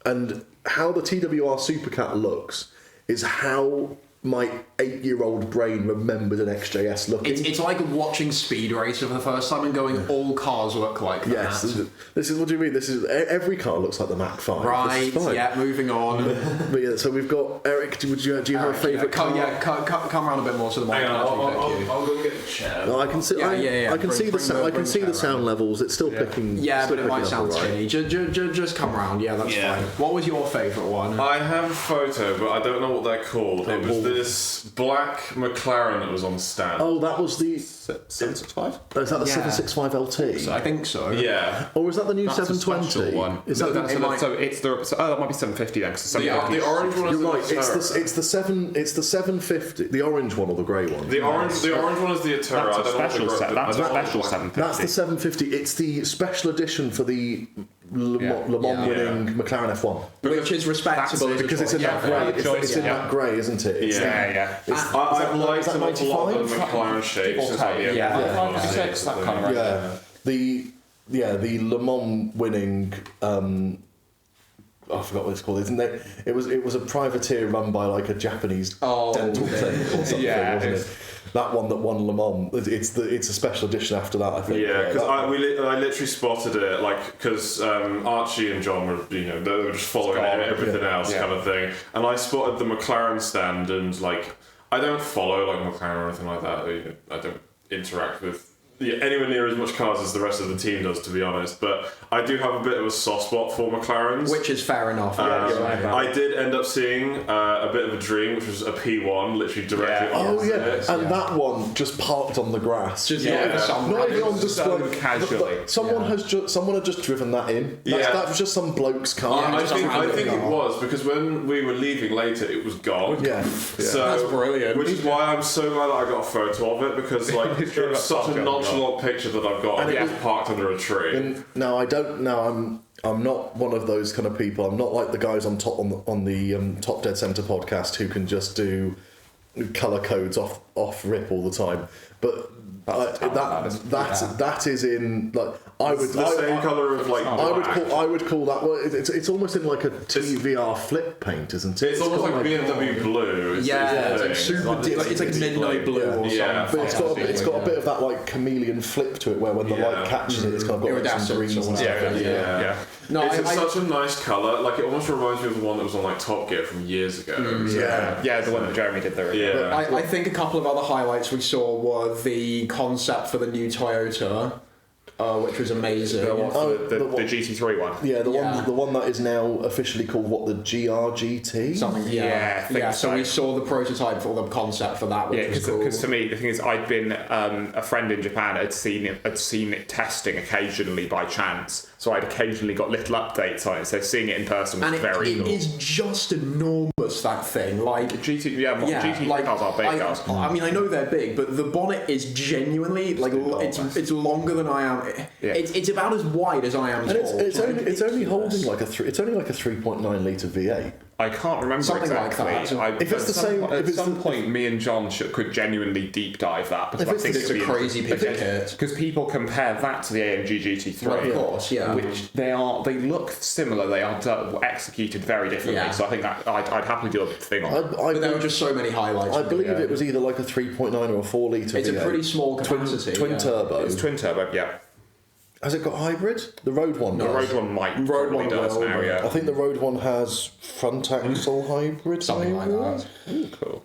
And how the TWR Supercat looks is how my 8-year-old brain remembered an XJS looking. It's like watching Speed Racer for the first time and going, all cars look like that. Yes, this is what do you mean? This is every car looks like the Mach 5. Right, This is fine. yeah, moving on. But yeah, so we've got Eric. Do you have a favourite car? Come around a bit more so the mic Hang can on, actually pick you. I'll go get the chair. No, I can see. I can see the sound. I can see the sound levels. It's still picking. Yeah, still but it might picking sound up all right. skinny. Just come round. Yeah, that's Yeah. fine. What was your favourite one? I have a photo, but I don't know what they're called. It was this black McLaren that was on the stand. Oh, that was the. 765? Is that the Yeah. 765 LT? I think so. Yeah. Or is that the new That's a 720? special one. Is that No, the? that might be 750 then. Cause The orange one is You're right. the Atura. It's the 750. The orange one or the grey one? The orange one is the Atura. That's I a don't know what special the set. That's a special 750. That's the 750. It's the special edition for the Le Mans Yeah. winning McLaren F1. Which is respectable. That's it, Because it's in that grey. It's in that grey, isn't it? It's Yeah. I've liked that an awful lot of the 95? McLaren shapes. since I've been Yeah. in 596, that kind of range. the Le Mans winning. I forgot what it's called, isn't it? It was a privateer run by like a Japanese dental clinic or something, Yeah, wasn't it it? is. That one that won Le Mans. It's a special edition after that, I think. Yeah, because that- I literally spotted it, like, because Archie and John were, they were just following everything else kind of thing, and I spotted the McLaren stand, and like, I don't follow like McLaren or anything like that. I don't interact with anywhere near as much cars as the rest of the team does, to be honest. But I do have a bit of a soft spot for McLarens. Which is fair enough. I did end up seeing a bit of a dream, which was a P1, literally directly. Oh yeah, opposite. and that one just parked on the grass. Just Yeah. Not even on display. casually. Someone had just driven that in. That was just some bloke's car. I just think random it car. was, because when we were leaving later, it was gone. Yeah. So, That's brilliant. Which is why I'm so glad that I got a photo of it, because like It's it was such a got nonchalant picture that I've got. And And it it was was- parked under a tree. And now I don't. Now I'm not one of those kind of people. I'm not like the guys on the Top Dead Centre podcast who can just do colour codes off rip all the time. But that is in like I would It's the same colour of like black. I would call that. Well, it's almost in like a TVR flip paint, isn't it? It's almost got like BMW blue. Yeah, it's like thing. super. It's like midnight blue or Yeah. something. But it's got a bit of that like chameleon flip to it, where when the light catches it, it's kind of got like some Iridescent greens or and stuff. whatever. Yeah. No, It's I, such a nice colour. Like it almost reminds me of the one that was on like Top Gear from years ago. Yeah, the one that Jeremy did there. Yeah. I think a couple of other highlights we saw were the concept for the new Toyota, which was amazing. The GT3 one. Yeah, the Yeah. one that is now officially called what, the GRGT? Something, Yeah, I think so so. we saw the prototype for the concept for that, which Yeah, was cool. because for me, the thing is, I'd been a friend in Japan had seen it testing occasionally by chance, so I'd occasionally got little updates on it. So seeing it in person was and very it cool. is just enormous enormous, that thing. Like GT like, cars are big cars. I mean, I know they're big, but the bonnet is genuinely like it's longer than I am. Yeah. It's about as wide as I am. And tall. it's only holding like it's only like a 3.9 litre V8. I can't remember Something exactly. like that. If it's the same, At some point, me and John could genuinely deep dive that because I think it's a crazy piece of kit. Because people compare that to the AMG GT3, Well, of course, yeah. which they look similar. They are executed very differently. Yeah. So I think that I'd happily do a thing on it. But there were just so many highlights. I believe it was either like a 3.9 or a 4 litre. It's V8. a pretty small capacity. Twin turbo. It's twin turbo, yeah. Has it got hybrid? The road one The does. road one might Road probably one does will, now, but yeah. I think the road one has front axle hybrid. Something like maybe? that. Ooh, cool.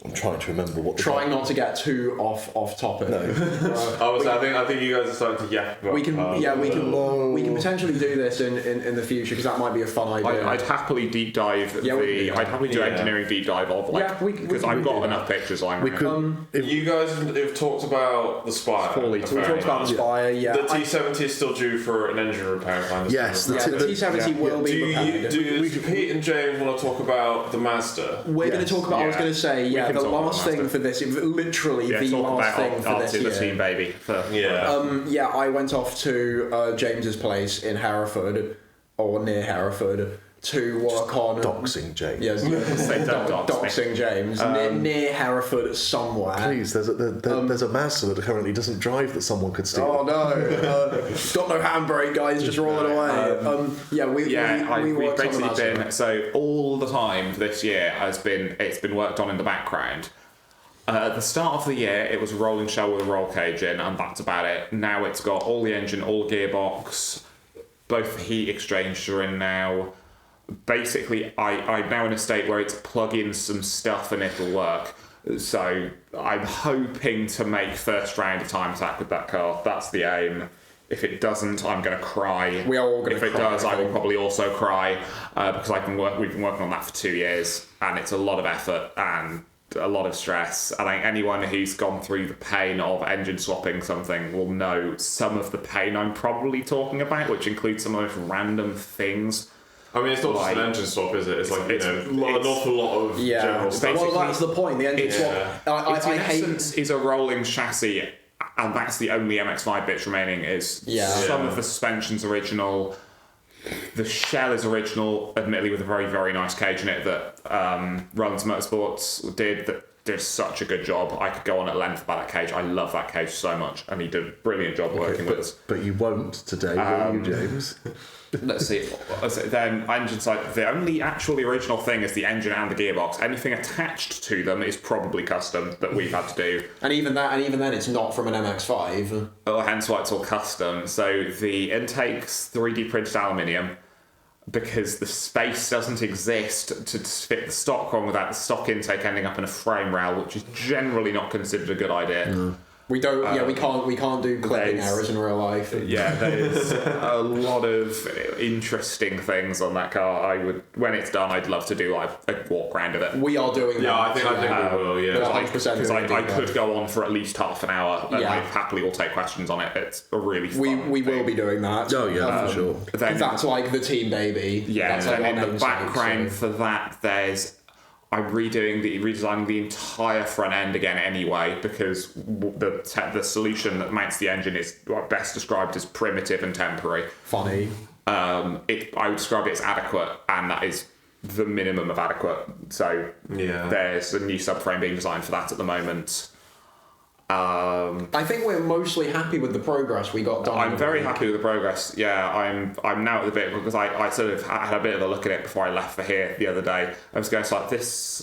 I'm trying to remember what. Trying not to get too off topic. No. I think you guys are starting to yap about We can we can potentially do this in the future because that might be a fun idea. I'd happily deep dive Yeah, we can do that. I'd happily do engineering deep dive of because I've got enough pictures lying We around. could. You guys have talked about the Spire. 4 litre. we talked about the Spire, yeah. The T70 is still due for an engine repair. if I understand Yes, the correctly. The T70 will Do be repaired. do Pete and James want to talk about the Mazda? We're going to talk about. I was Yeah. going to say, We yeah, can the talk about last Mazda. thing for this, literally Yeah, the talk last thing about for our this the year. team baby. Yeah, I went off to James's place in Hereford, or near Hereford, to work on Doxing James. Yes, Say don't dox me. doxing James near Hereford somewhere. Please, there's a Mazda that currently doesn't drive that someone could steal. Oh no! Got no handbrake, guys. Just roll it away. We we've worked on the basically Mazda. been so all the time this year it's been worked on in the background. At the start of the year, it was a rolling shell with a roll cage in, and that's about it. Now it's got all the engine, all the gearbox, both the heat exchangers are in now. Basically, I'm now in a state where it's plug in some stuff and it'll work. So I'm hoping to make first round of time attack with that car. That's the aim. If it doesn't, I'm going to cry. We are all going to cry. If it does, I I will think. probably also cry because we've been working on that for 2 years, and it's a lot of effort and a lot of stress. I think anyone who's gone through the pain of engine swapping something will know some of the pain I'm probably talking about, which includes some of those random things. I mean, it's not just an Like- engine swap, is it? It's like an it's- awful lot of general stuff. Well, that's the point. The engine swap. It's in I hate. essence is a rolling chassis, and that's the only MX-5 bits remaining. Is some of the suspension's original. The shell is original, admittedly with a very, very nice cage in it that Runs Motorsports did such a good job. I could go on at length about that cage. I love that cage so much, and he did a brilliant job working with us. But you won't today, will you, James? Let's see. Then engine side. The only actually original thing is the engine and the gearbox. Anything attached to them is probably custom that we've had to do. And even then, it's not from an MX-5. Oh, hence why it's all custom. So the intake's 3D printed aluminium because the space doesn't exist to fit the stock one without the stock intake ending up in a frame rail, which is generally not considered a good idea. We don't. We can't do clipping there's- errors in real life. Yeah, there's a lot of interesting things on that car. When it's done, I'd love to do like a walk round of it. We are doing. Yeah, that. I think we will. Yeah. 100% Because doing I that. could go on for at least half an hour, and Yeah. I happily will take questions on it. It's a really fun We will thing. be doing that. Oh yeah, for sure. Then, That's like the team baby. yeah, That's like then our in the namesake, background so- for that, I'm redesigning the entire front end again anyway, because the solution that mounts the engine is best described as primitive and temporary. Funny. I would describe it as adequate, and that is the minimum of adequate. So there's a new subframe being designed for that at the moment. I think we're mostly happy with the progress we got done. I'm very happy with the progress. Yeah, I'm now at the bit because I sort of had a bit of a look at it before I left for here the other day. I was going like this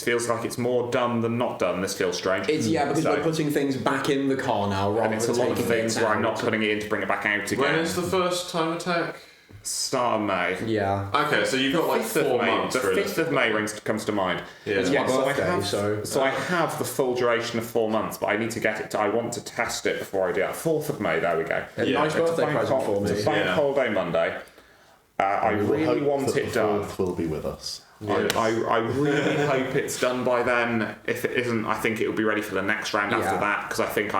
feels like it's more done than not done. This feels strange. It's because So- we're putting things back in the car now, rather and it's a than lot of taking things it where I'm out. not putting it in to bring it back out again. When is the first time attack? Start of May. Yeah. Okay, so you've got like 5th of 4 May. months. The 5th of May comes to mind. Yeah. It's my so I birthday, have, so- I have the full duration of 4 months, but I need to get it. I want to test it before I do that. 4th of May. There we go. Nice birthday present for me. It's a bank holiday Monday. I We will really hope want that it the done. 4th will be with us. I really hope it's done by then. If it isn't, I think it will be ready for the next round after Yeah. that, because I think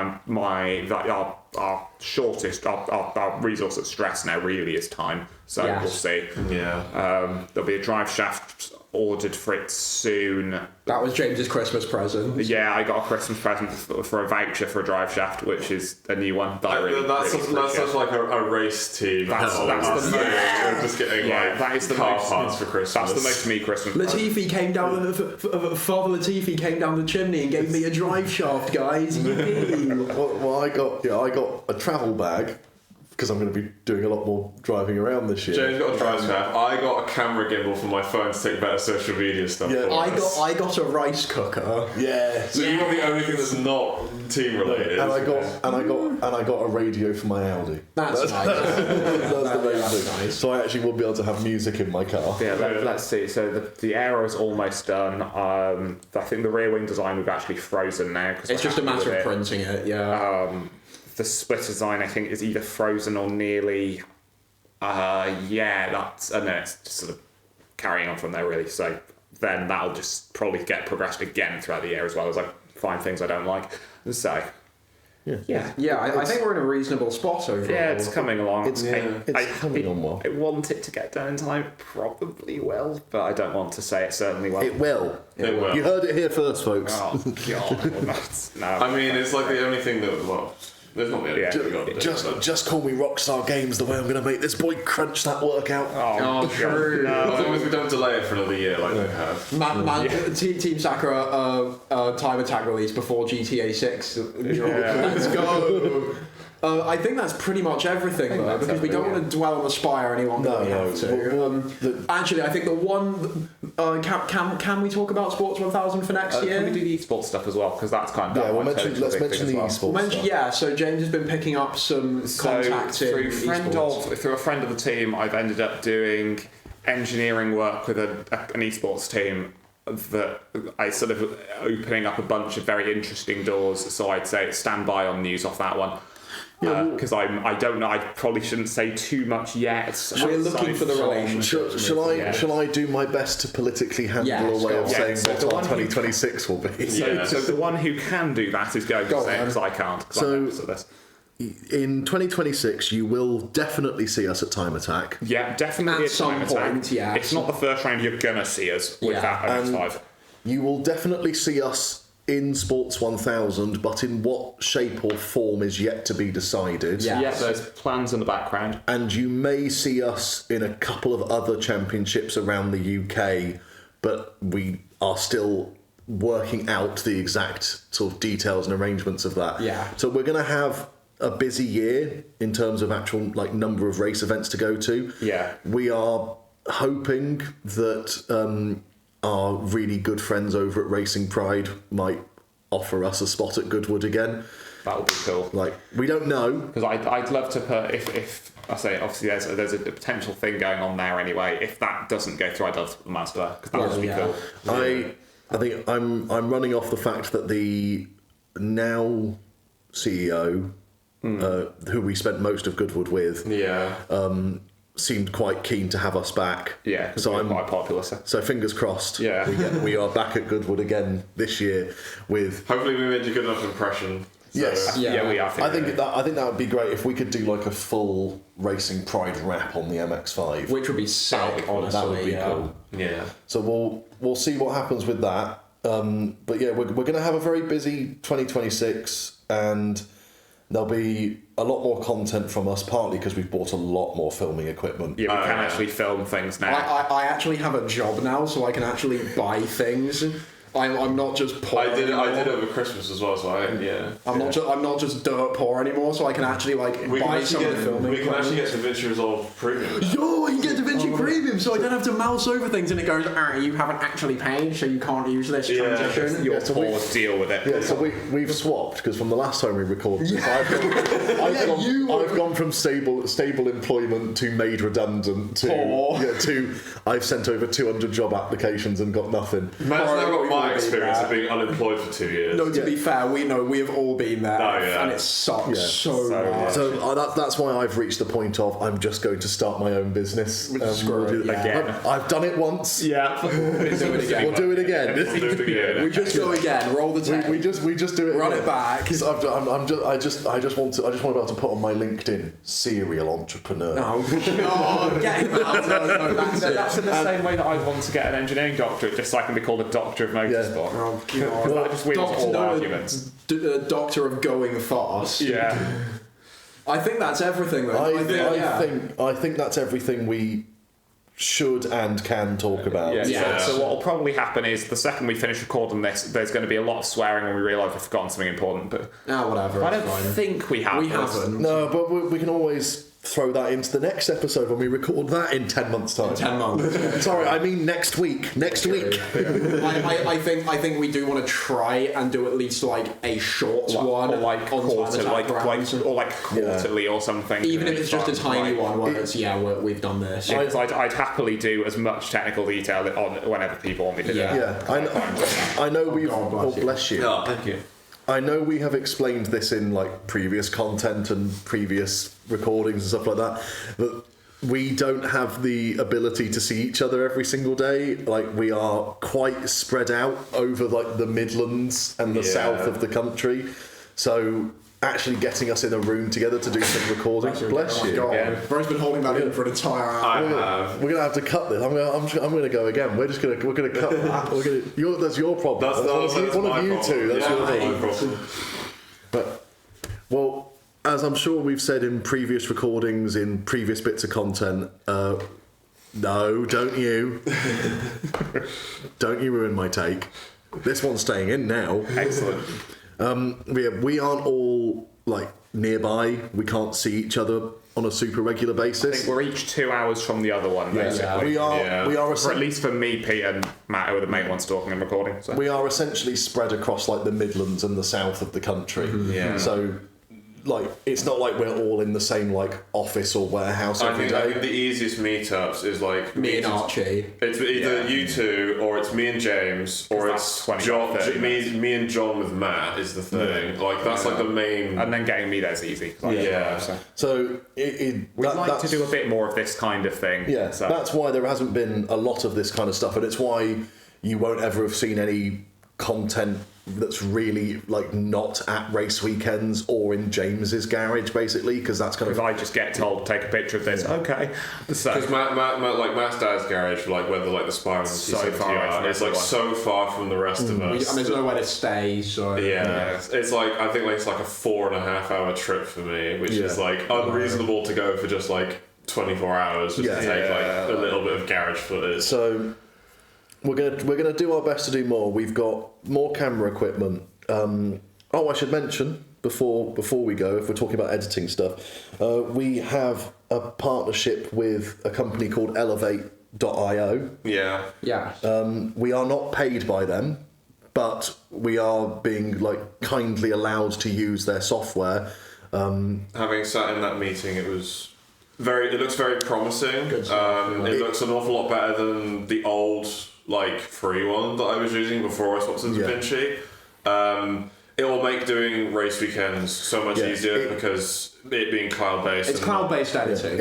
our shortest, our resource at stress now really is time. So Yes. we'll see. Yeah. There'll be a drive shaft ordered for it soon. That was James's Christmas present. Yeah, I got a Christmas present for a voucher for a drive shaft, which is a new one that I really that's really such like a race team. That's the I'm just getting that is the car most parts for Christmas. That's the most me Christmas present. Latifi came down. Father Latifi came down the chimney and gave me a drive shaft, guys. Yippee. Well, I got a travel bag because I'm going to be doing a lot more driving around this year. James got a drive shaft. I got a camera gimbal for my phone to take better social media stuff. Yeah. for us. I got a rice cooker. Yeah. So you got the only thing that's not team related. And I got a radio for my Audi. That's nice. That's the main That's thing. nice. So I actually will be able to have music in my car. Yeah, let's see. So the aero is almost done. I think the rear wing design we've actually frozen now. It's just a matter of printing it, yeah. The split design I think is either frozen or nearly. That's and then it's just sort of carrying on from there really. So then that'll just probably get progressed again throughout the year as well as I find things I don't like. So yeah. I think we're in a reasonable spot overall. Yeah, it's coming along. It's coming on well. I want it to get done in time. It probably will, but I don't want to say it certainly will. It will. It will. You heard it here first, folks. Oh god, no. I mean, it's like the only thing that there's not the only thing we got to do. Just call me Rockstar Games the way I'm going to make this boy crunch that work out. Oh, true. As long as we don't delay it for another year like they have. Team Sakura time attack release before GTA 6. Let's go. I think that's pretty much everything though, because we don't want to dwell on the Spire any longer than we have to. Actually, I think the one can we talk about Sports 1000 for next year? Can we do the esports stuff as well? Because that's kind of let's mention the esports stuff. Yeah, so James has been picking up some contacts in esports. Through a friend of the team, I've ended up doing engineering work with an esports team that I sort of opening up a bunch of very interesting doors. So I'd say stand by on news off that one. Because I don't know, I probably shouldn't say too much yet. We're looking for the relationship. Shall I do my best to politically handle a way of saying what our 2026 will be? So the one who can do that is going to say it, because I can't. In 2026, you will definitely see us at Time Attack. Yeah, definitely at some point. Yeah, it's not the first round you're gonna see us with that MX5. You will definitely see us in Sports 1000, but in what shape or form is yet to be decided. Yeah, there's plans in the background. And you may see us in a couple of other championships around the UK, but we are still working out the exact sort of details and arrangements of that. Yeah. So we're going to have a busy year in terms of actual number of race events to go to. Yeah. We are hoping that our really good friends over at Racing Pride might offer us a spot at Goodwood again. That would be cool. We don't know. Because I'd love to put, if I say, obviously there's a potential thing going on there anyway. If that doesn't go through, I'd love to put the Mazda there, because that would be cool. I think I'm running off the fact that the now CEO, who we spent most of Goodwood with, seemed quite keen to have us back. Yeah, because I'm quite popular. So fingers crossed. Yeah, we are back at Goodwood again this year with. Hopefully, we made a good enough impression. Yes. Yeah, we are. I think that would be great if we could do a full Racing Pride wrap on the MX-5, which would be sick. Honestly, that would be cool. Yeah. So we'll see what happens with that. But yeah, we're going to have a very busy 2026, and there'll be a lot more content from us, partly because we've bought a lot more filming equipment. Yeah, we can actually film things now. I actually have a job now, so I can actually buy things. I'm not just poor. I did over Christmas as well, so I'm not just dirt poor anymore, so I can actually buy some of the filming. We can actually get DaVinci Resolve Premium. Yo, I can get DaVinci Premium, so I don't have to mouse over things, and it goes, you haven't actually paid, so you can't use this transition. You're poor, deal with it. Yeah, so we've swapped, because from the last time we recorded this, I've gone from stable employment to made redundant to I've sent over 200 job applications and got nothing. Matt's now got my experience of being unemployed for 2 years. No, to be fair, we have all been there, and it sucks so much. So that's why I've reached the point of I'm just going to start my own business. Screw it, Again. I've done it once. Yeah. Do it again. We'll do it again. We just go again. Roll the tape. We just do it. Run again. it back. 'Cause I just want to be able to put on my LinkedIn serial entrepreneur. Oh God! Get him out. No, That's in the same way that I want to get an engineering doctorate, just so I can be called a doctor of motorsport. Oh God! That just wins all arguments. Doctor of going fast. Yeah. I think that's everything. Though. I think that's everything we should and can talk about. Yeah. So what will probably happen is the second we finish recording this, there's going to be a lot of swearing when we realise we've forgotten something important. But whatever. I don't think we have. We haven't. No, but we can always throw that into the next episode when we record that in 10 months' time. 10 months. Sorry, I mean next week. Next week. I think we do want to try and do at least like a short one, or like quarterly or something. Even if it's just a tiny one, where it's we've done this. I'd happily do as much technical detail on whenever people want me to do it. Yeah, I know we've. God bless you. you. Oh, thank you. I know we have explained this in like previous content and previous recordings and stuff like that, but we don't have the ability to see each other every single day. Like, we are quite spread out over like the Midlands and the south of the country, so actually getting us in a room together to do some recording. Bless you. Bro's been holding that in for an entire hour. We're gonna have to cut this. I'm gonna go again. We're gonna cut that. That's your problem. That's one of you two. That's your problem. But as I'm sure we've said in previous recordings, in previous bits of content, no, don't you ruin my take. This one's staying in now. Excellent. We aren't all like nearby. We can't see each other on a super regular basis. I think we're each 2 hours from the other one, basically. We are or at least for me, Pete, and Matt, who are the main ones talking and recording. So. We are essentially spread across like the Midlands and the south of the country. Yeah. So, like, it's not like we're all in the same like office or warehouse every day. I think the easiest meetups is like Me and Archie. It's either you two, or it's me and James, or it's John. Me and John with Matt is the thing. Like, that's like the main. And then getting me there's easy. So we'd like to do a bit more of this kind of thing. Yeah, so. that's why there hasn't been a lot of this kind of stuff, and it's why you won't ever have seen any content that's really like not at race weekends or in James's garage, basically, because that's kind of. I just get told take a picture of this. Okay, so because Matt's dad's garage, like where the Spire and the T70 it's like so far from the rest of us. And there's nowhere to stay, so it's like I think it's like a 4.5 hour trip for me, which is like unreasonable to go for just like 24 hours just to take like a little bit of garage footage. So we're gonna do our best to do more. We've got more camera equipment. I should mention before we go, if we're talking about editing stuff, we have a partnership with a company called Elevate.io. Yeah. We are not paid by them, but we are being like kindly allowed to use their software. Having sat in that meeting, it looks very promising. It looks an awful lot better than the old like free one that I was using before I swapped to DaVinci. It will make doing race weekends so much easier because it being cloud-based. It's cloud-based editing.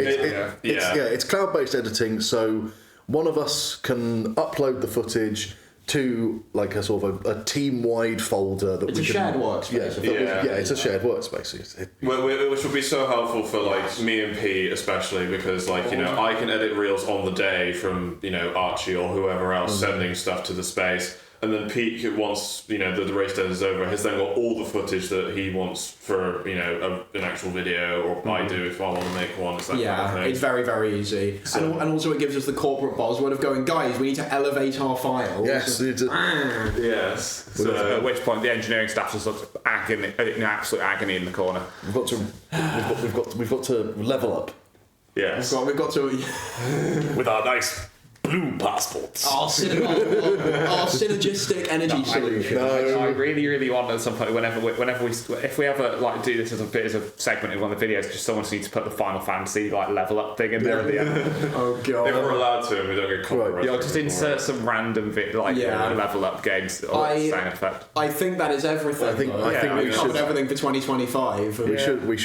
It's cloud-based editing, so one of us can upload the footage to like a sort of a team-wide folder that it's a shared workspace. It's a shared workspace. Which would be so helpful for like me and Pete, especially because like I can edit reels on the day from Archie or whoever else sending stuff to the space. And then Pete, once the race day is over, has then got all the footage that he wants for an actual video, or I do if I want to make one. It's that kind of thing. It's very, very easy. So, and also it gives us the corporate buzzword of going, guys, we need to elevate our files. Yes. Yes. So at which point the engineering staff just looks in absolute agony in the corner. We've got to level up. Yes. We've got to with our nice blue passports. Our synergistic energy solution. I really, really want at some point, whenever we, if we ever like do this as a bit as a segment in one of the videos, just someone needs to put the Final Fantasy like level up thing in there at the end. Oh god. If we're allowed to, and we don't get copyright. Yeah, just insert some random level up games or sound effect. I think that is everything. I think we've covered everything for 2025. We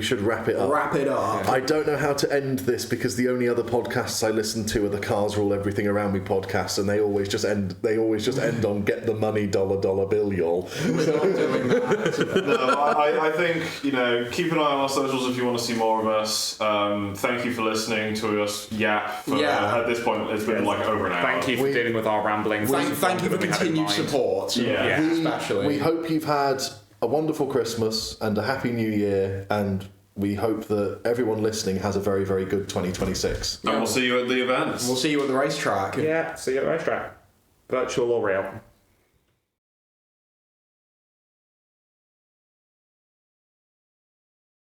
should wrap it up. Wrap it up. I don't know how to end this because the only other podcasts I listen to are the Cars Rule Everything Around Me podcasts, and they always just end on get the money dollar bill, y'all. We're not doing that. No, I think, keep an eye on our socials if you want to see more of us. Thank you for listening to us yap. At this point, it's been like over an hour. Thank you for dealing with our rambling. Thank you for continued support. Yeah. Especially. We hope you've had a wonderful Christmas and a happy New Year, and we hope that everyone listening has a very, very good 2026. And we'll see you at the events. We'll see you at the racetrack. Yeah, see you at the racetrack. Virtual or real.